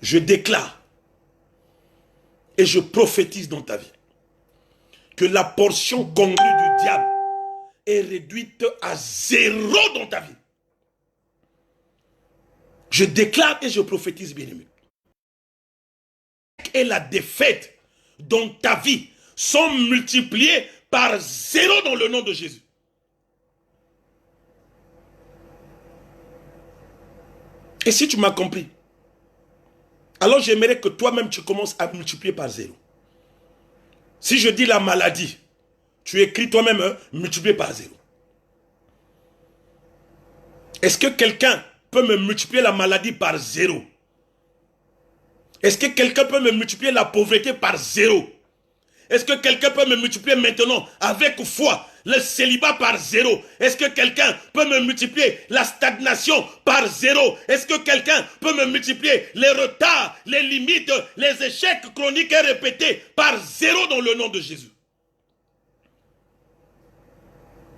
je déclare et je prophétise dans ta vie que la portion congrue du diable est réduite à 0 dans ta vie. Je déclare et je prophétise, bien-aimé. Et la défaite dans ta vie sont multipliées par 0 dans le nom de Jésus. Et si tu m'as compris, alors j'aimerais que toi-même tu commences à multiplier par 0. Si je dis la maladie, tu écris toi-même multiplier par 0. Est-ce que quelqu'un peut me multiplier la maladie par 0? Est-ce que quelqu'un peut me multiplier la pauvreté par 0? Est-ce que quelqu'un peut me multiplier maintenant avec foi le célibat par 0? Est-ce que quelqu'un peut me multiplier la stagnation par 0? Est-ce que quelqu'un peut me multiplier les retards, les limites, les échecs chroniques et répétés par 0 dans le nom de Jésus?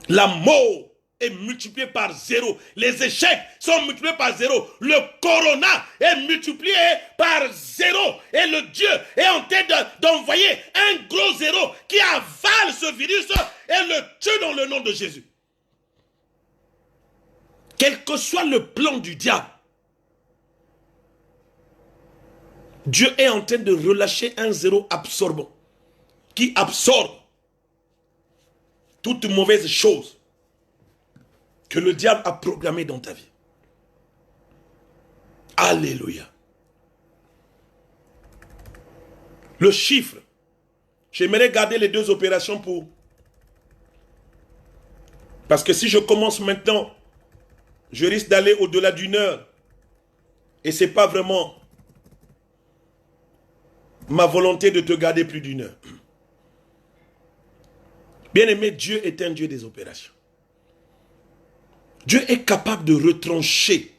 La mort est multiplié par 0. Les échecs sont multipliés par 0. Le corona est multiplié par 0. Et le Dieu est en train d'envoyer un gros 0 qui avale ce virus et le tue dans le nom de Jésus. Quel que soit le plan du diable, Dieu est en train de relâcher un 0 absorbant qui absorbe toute mauvaise chose que le diable a programmé dans ta vie. Alléluia. Le chiffre, j'aimerais garder les 2 opérations pour... Parce que si je commence maintenant, je risque d'aller au-delà d'1 heure. Et ce n'est pas vraiment ma volonté de te garder plus d'1 heure. Bien-aimé, Dieu est un Dieu des opérations. Dieu est capable de retrancher,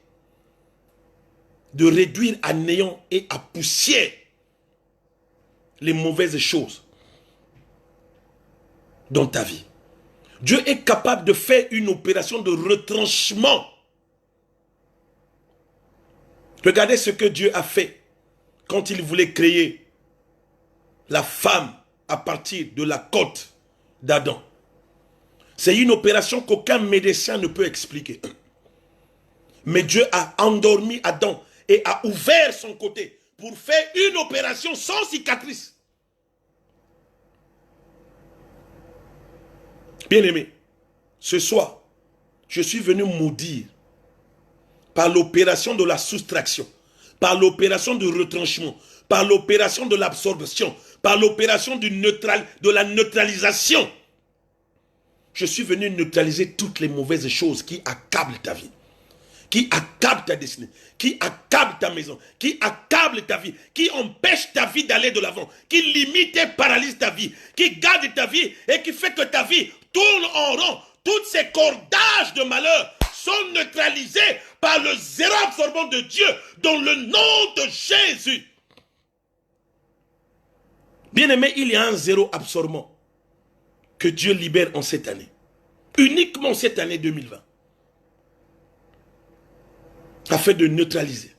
de réduire à néant et à poussière les mauvaises choses dans ta vie. Dieu est capable de faire une opération de retranchement. Regardez ce que Dieu a fait quand il voulait créer la femme à partir de la côte d'Adam. C'est une opération qu'aucun médecin ne peut expliquer. Mais Dieu a endormi Adam et a ouvert son côté pour faire une opération sans cicatrice. Bien-aimé, ce soir, je suis venu maudire par l'opération de la soustraction, par l'opération du retranchement, par l'opération de l'absorption, par l'opération de la neutralisation. Je suis venu neutraliser toutes les mauvaises choses qui accablent ta vie, qui accablent ta destinée, qui accablent ta maison, qui accablent ta vie, qui empêchent ta vie d'aller de l'avant, qui limitent et paralysent ta vie, qui gardent ta vie et qui fait que ta vie tourne en rond. Tous ces cordages de malheur sont neutralisés par le 0 absorbant de Dieu dans le nom de Jésus. Bien-aimé, il y a un 0 absorbant que Dieu libère en cette année. Uniquement cette année 2020. Afin de neutraliser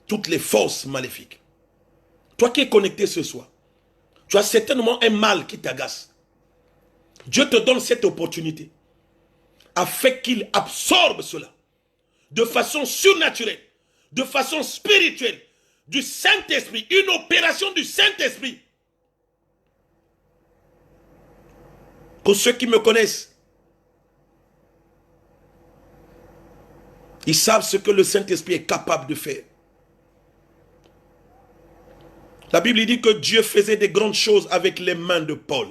toutes les forces maléfiques. Toi qui es connecté ce soir, tu as certainement un mal qui t'agace. Dieu te donne cette opportunité afin qu'il absorbe cela de façon surnaturelle, de façon spirituelle, du Saint-Esprit, une opération du Saint-Esprit. Pour ceux qui me connaissent, Ils savent ce que le Saint-Esprit est capable de faire. La Bible dit que Dieu faisait des grandes choses avec les mains de Paul.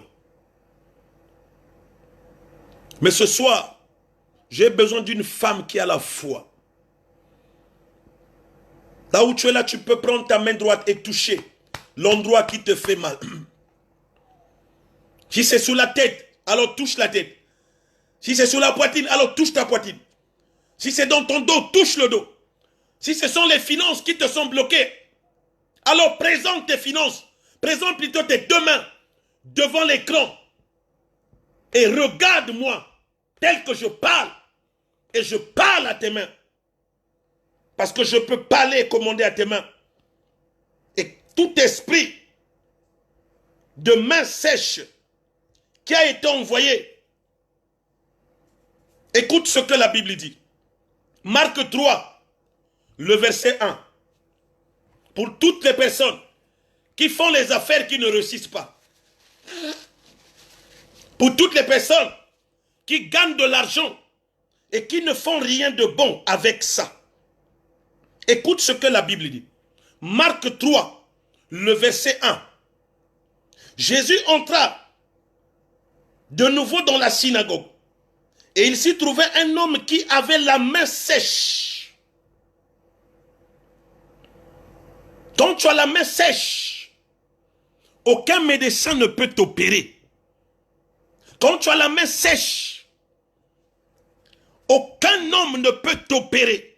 Mais ce soir, j'ai besoin d'une femme qui a la foi. Là où tu es là, tu peux prendre ta main droite et toucher l'endroit qui te fait mal. Si c'est sous la tête, alors touche la tête. Si c'est sous la poitrine, alors touche ta poitrine. Si c'est dans ton dos, touche le dos. Si ce sont les finances qui te sont bloquées, alors présente tes finances. Présente plutôt tes deux mains devant l'écran. Et regarde-moi tel que je parle. Et je parle à tes mains. Parce que je peux parler et commander à tes mains. Et tout esprit de main sèche qui a été envoyé. Écoute ce que la Bible dit. Marc 3, le verset 1. Pour toutes les personnes qui font les affaires qui ne réussissent pas. Pour toutes les personnes qui gagnent de l'argent et qui ne font rien de bon avec ça. Écoute ce que la Bible dit. Marc 3, le verset 1. Jésus entra de nouveau dans la synagogue. Et il s'y trouvait un homme qui avait la main sèche. Quand tu as la main sèche, aucun médecin ne peut t'opérer. Quand tu as la main sèche, aucun homme ne peut t'opérer.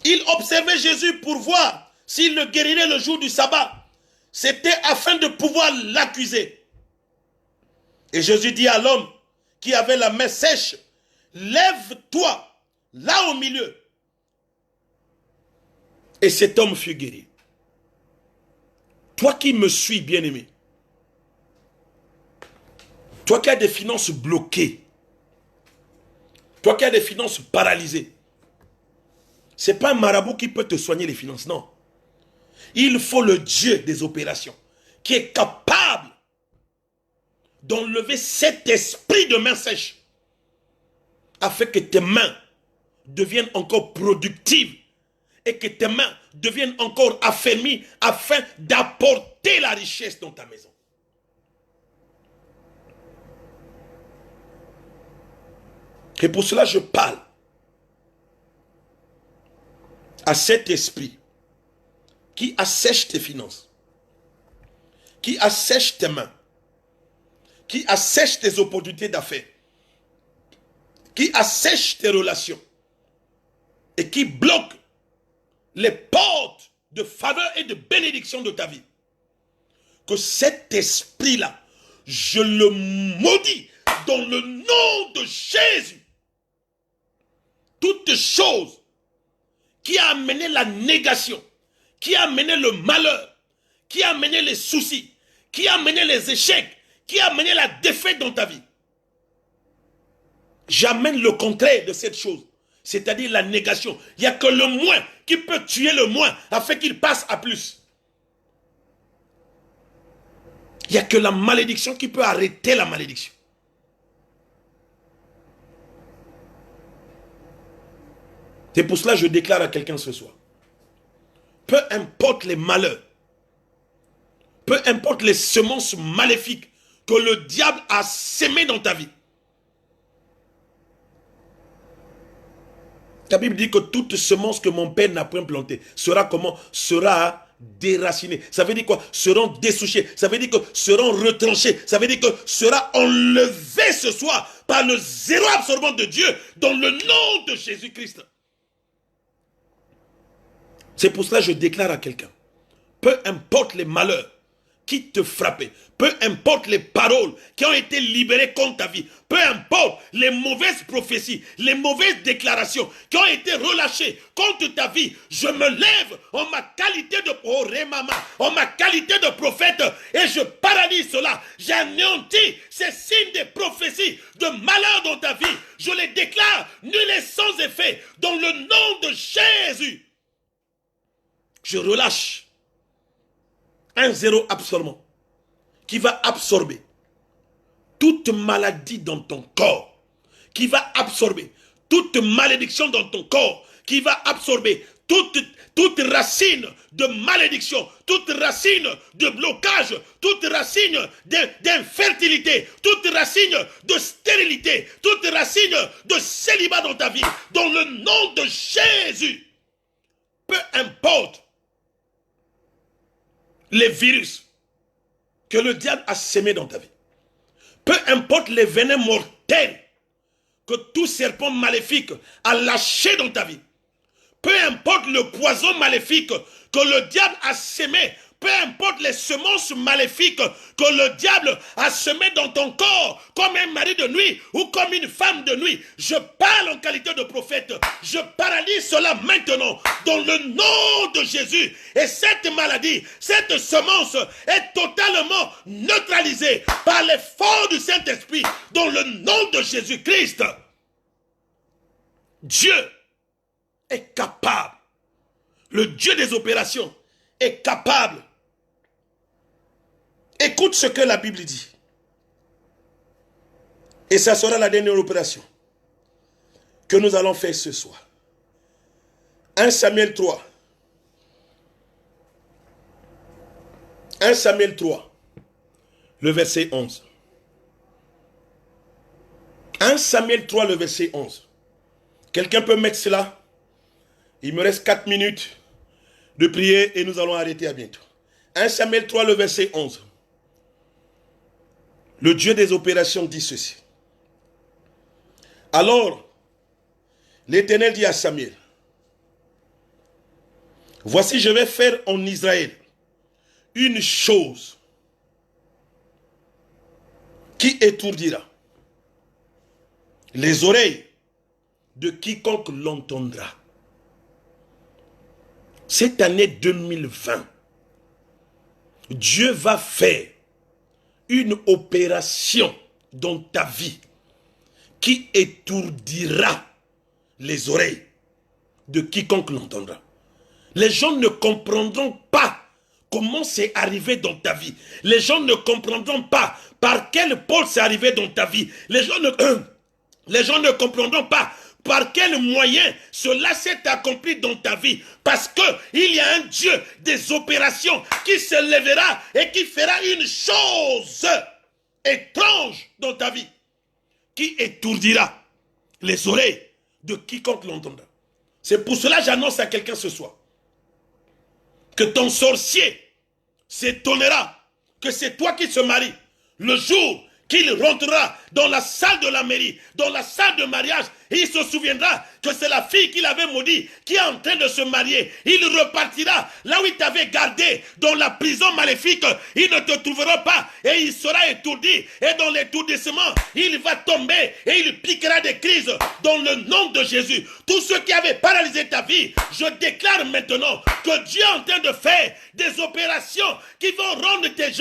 Il observait Jésus pour voir s'il le guérirait le jour du sabbat. C'était afin de pouvoir l'accuser. Et Jésus dit à l'homme qui avait la main sèche, lève-toi là au milieu. Et cet homme fut guéri. Toi qui me suis, bien-aimé, toi qui as des finances bloquées, toi qui as des finances paralysées, ce n'est pas un marabout qui peut te soigner les finances, non. Il faut le Dieu des opérations qui est capable d'enlever cet esprit de main sèche afin que tes mains deviennent encore productives et que tes mains deviennent encore affermies afin d'apporter la richesse dans ta maison. Et pour cela, je parle à cet esprit qui assèche tes finances, qui assèche tes mains, qui assèche tes opportunités d'affaires, qui assèche tes relations et qui bloque les portes de faveur et de bénédiction de ta vie. Que cet esprit-là, je le maudis dans le nom de Jésus. Toute chose qui a amené la négation, qui a amené le malheur, qui a amené les soucis, qui a amené les échecs, qui a amené la défaite dans ta vie. J'amène le contraire de cette chose, c'est-à-dire la négation. Il n'y a que le moins qui peut tuer le moins afin qu'il passe à plus. Il n'y a que la malédiction qui peut arrêter la malédiction. C'est pour cela que je déclare à quelqu'un ce soir. Peu importe les malheurs, peu importe les semences maléfiques que le diable a sémées dans ta vie. La Bible dit que toute semence que mon père n'a point plantée sera comment? Sera déracinée. Ça veut dire quoi? Seront dessouchés. Ça veut dire que seront retranchés. Ça veut dire que sera enlevé ce soir par le zéro absorbant de Dieu dans le nom de Jésus-Christ. C'est pour cela que je déclare à quelqu'un, peu importe les malheurs qui te frappaient, peu importe les paroles qui ont été libérées contre ta vie, peu importe les mauvaises prophéties, les mauvaises déclarations qui ont été relâchées contre ta vie, je me lève en ma qualité en ma qualité de prophète et je paralyse cela. J'anéantis ces signes de prophéties de malheur dans ta vie. Je les déclare nuls et sans effet dans le nom de Jésus. Je relâche un zéro absorbant qui va absorber toute maladie dans ton corps, qui va absorber toute malédiction dans ton corps qui va absorber toute racine de malédiction, toute racine de blocage, toute racine d'infertilité, toute racine de stérilité, toute racine de célibat dans ta vie, dans le nom de Jésus. Peu importe les virus que le diable a sémés dans ta vie, peu importe les venins mortels que tout serpent maléfique a lâché dans ta vie, peu importe le poison maléfique que le diable a sémé, peu importe les semences maléfiques que le diable a semées dans ton corps, comme un mari de nuit ou comme une femme de nuit, je parle en qualité de prophète, je paralyse cela maintenant dans le nom de Jésus. Et cette maladie, cette semence est totalement neutralisée par l'effort du Saint-Esprit dans le nom de Jésus-Christ. Dieu est capable. Le Dieu des opérations est capable. Écoute ce que la Bible dit. Et ça sera la dernière opération que nous allons faire ce soir. 1 Samuel 3. 1 Samuel 3, le verset 11. 1 Samuel 3, le verset 11. Quelqu'un peut mettre cela? Il me reste 4 minutes de prier et nous allons arrêter à bientôt. 1 Samuel 3, le verset 11. Le Dieu des opérations dit ceci. Alors, l'Éternel dit à Samuel, voici, je vais faire en Israël une chose qui étourdira les oreilles de quiconque l'entendra. Cette année 2020, Dieu va faire une opération dans ta vie qui étourdira les oreilles de quiconque l'entendra. Les gens ne comprendront pas comment c'est arrivé dans ta vie. Les gens ne comprendront pas par quel pôle c'est arrivé dans ta vie. Les gens ne comprendront pas par quel moyen cela s'est accompli dans ta vie. Parce qu'il y a un Dieu des opérations qui se lèvera et qui fera une chose étrange dans ta vie, qui étourdira les oreilles de quiconque l'entendra. C'est pour cela que j'annonce à quelqu'un ce soir que ton sorcier s'étonnera que c'est toi qui se marie le jour qu'il rentrera dans la salle de la mairie, dans la salle de mariage, et il se souviendra que c'est la fille qu'il avait maudit qui est en train de se marier. Il repartira là où il t'avait gardé, dans la prison maléfique. Il ne te trouvera pas et il sera étourdi. Et dans l'étourdissement, il va tomber et il piquera des crises dans le nom de Jésus. Tous ceux qui avaient paralysé ta vie, je déclare maintenant que Dieu est en train de faire des opérations qui vont rendre des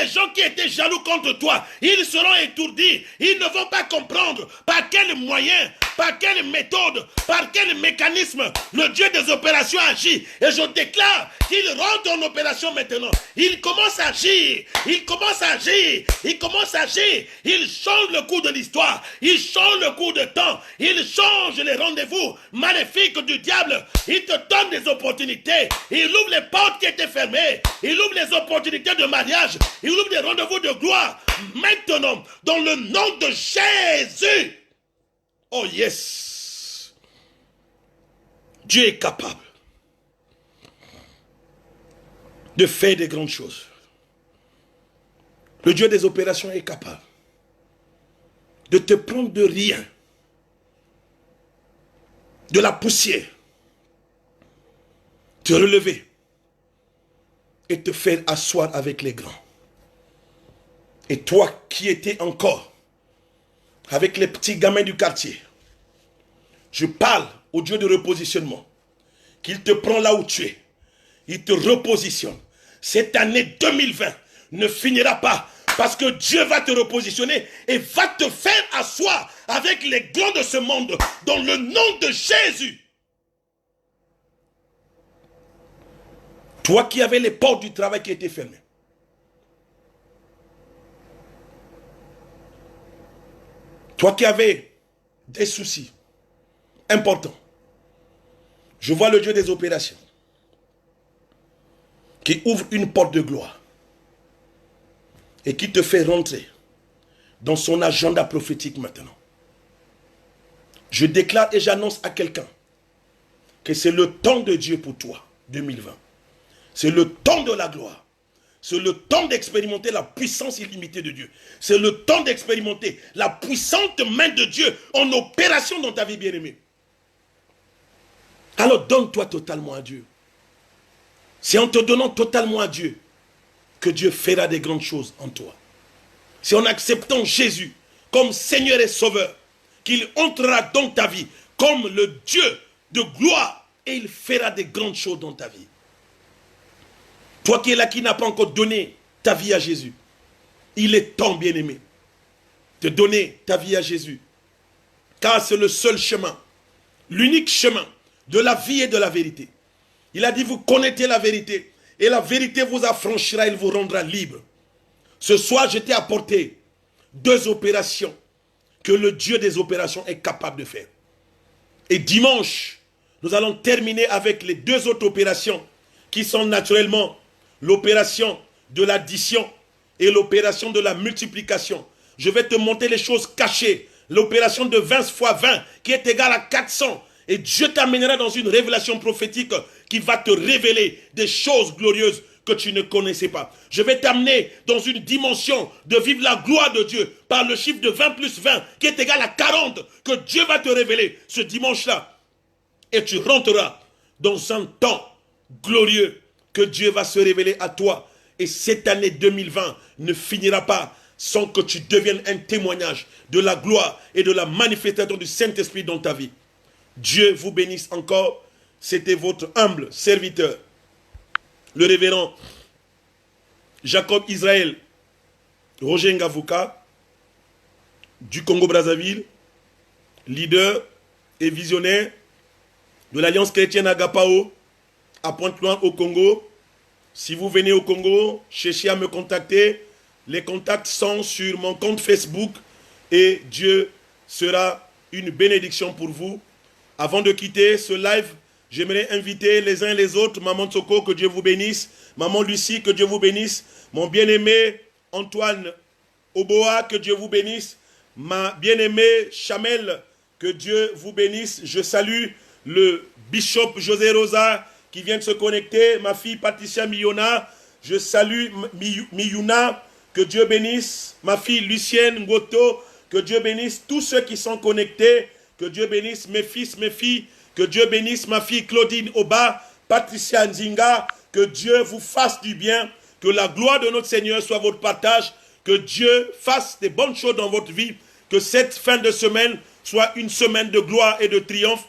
gens qui étaient jaloux contre toi, ils seront étourdis. Ils ne vont pas comprendre par quel moyen, par quelle méthode, par quel mécanisme le Dieu des opérations agit. Et je déclare qu'il rentre en opération maintenant. Il commence à agir. Il commence à agir. Il commence à agir. Il change le cours de l'histoire. Il change le cours de temps. Il change les rendez-vous maléfiques du diable. Il te donne des opportunités. Il ouvre les portes qui étaient fermées. Il ouvre les opportunités de mariage. Il ouvre des rendez-vous de gloire. Maintenant, dans le nom de Jésus. Oh yes. Dieu est capable de faire des grandes choses. Le Dieu des opérations est capable de te prendre de rien, de la poussière, te relever et te faire asseoir avec les grands. Et toi qui étais encore avec les petits gamins du quartier, je parle au Dieu de repositionnement, qu'il te prend là où tu es, il te repositionne. Cette année 2020 ne finira pas parce que Dieu va te repositionner et va te faire asseoir avec les grands de ce monde dans le nom de Jésus. Toi qui avais les portes du travail qui étaient fermées, toi qui avais des soucis, important. Je vois le Dieu des opérations qui ouvre une porte de gloire et qui te fait rentrer dans son agenda prophétique maintenant. Je déclare et j'annonce à quelqu'un que c'est le temps de Dieu pour toi, 2020. C'est le temps de la gloire. C'est le temps d'expérimenter la puissance illimitée de Dieu. C'est le temps d'expérimenter la puissante main de Dieu en opération dans ta vie, bien-aimée. Alors donne-toi totalement à Dieu. C'est en te donnant totalement à Dieu que Dieu fera des grandes choses en toi. C'est en acceptant Jésus comme Seigneur et Sauveur qu'il entrera dans ta vie comme le Dieu de gloire et il fera des grandes choses dans ta vie. Toi qui es là, qui n'as pas encore donné ta vie à Jésus, il est temps, bien-aimé, de donner ta vie à Jésus. Car c'est le seul chemin, l'unique chemin de la vie et de la vérité. Il a dit, vous connaissez la vérité, et la vérité vous affranchira, il vous rendra libre. Ce soir, je t'ai apporté 2 opérations que le Dieu des opérations est capable de faire. Et dimanche, nous allons terminer avec les 2 autres opérations qui sont naturellement l'opération de l'addition et l'opération de la multiplication. Je vais te montrer les choses cachées. L'opération de 20 fois 20 qui est égale à 400. Et Dieu t'amènera dans une révélation prophétique qui va te révéler des choses glorieuses que tu ne connaissais pas. Je vais t'amener dans une dimension de vivre la gloire de Dieu par le chiffre de 20 plus 20 qui est égal à 40 que Dieu va te révéler ce dimanche-là. Et tu rentreras dans un temps glorieux que Dieu va se révéler à toi. Et cette année 2020 ne finira pas sans que tu deviennes un témoignage de la gloire et de la manifestation du Saint-Esprit dans ta vie. Dieu vous bénisse encore. C'était votre humble serviteur, le révérend Jacob Israël Roger Ngavuka du Congo-Brazzaville, leader et visionnaire de l'Alliance chrétienne Agapao à Pointe-Noire au Congo. Si vous venez au Congo, cherchez à me contacter. Les contacts sont sur mon compte Facebook et Dieu sera une bénédiction pour vous. Avant de quitter ce live, j'aimerais inviter les uns et les autres, Maman Tsoko, que Dieu vous bénisse, Maman Lucie, que Dieu vous bénisse, mon bien-aimé Antoine Oboa, que Dieu vous bénisse, ma bien-aimée Chamel, que Dieu vous bénisse. Je salue le bishop José Rosa qui vient de se connecter, ma fille Patricia Miyona, je salue Miyuna, que Dieu bénisse, ma fille Lucienne Ngoto, que Dieu bénisse tous ceux qui sont connectés, que Dieu bénisse mes fils, mes filles, que Dieu bénisse ma fille Claudine Oba, Patricia Nzinga, que Dieu vous fasse du bien, que la gloire de notre Seigneur soit votre partage, que Dieu fasse des bonnes choses dans votre vie, que cette fin de semaine soit une semaine de gloire et de triomphe,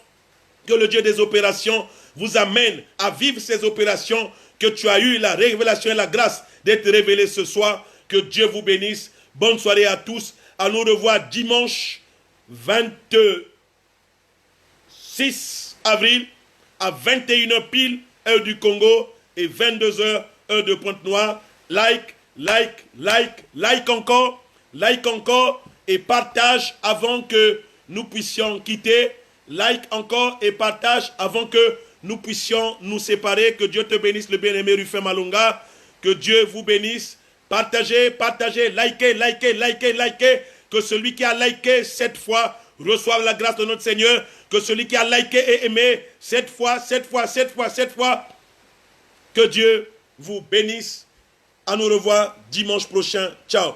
que le Dieu des opérations vous amène à vivre ces opérations, que tu as eu la révélation et la grâce d'être révélé ce soir, que Dieu vous bénisse. Bonne soirée à tous, à nous revoir dimanche 26 avril à 21h pile, heure du Congo, et 22h, heure de Pointe-Noire. Like encore, et partage avant que nous puissions quitter. Like encore et partage avant que nous puissions nous séparer. Que Dieu te bénisse, le bien-aimé Rufin Malunga. Que Dieu vous bénisse. Partagez, likez. Que celui qui a liké cette fois reçoive la grâce de notre Seigneur. Que celui qui a liké et aimé cette fois. Que Dieu vous bénisse. À nous revoir dimanche prochain. Ciao.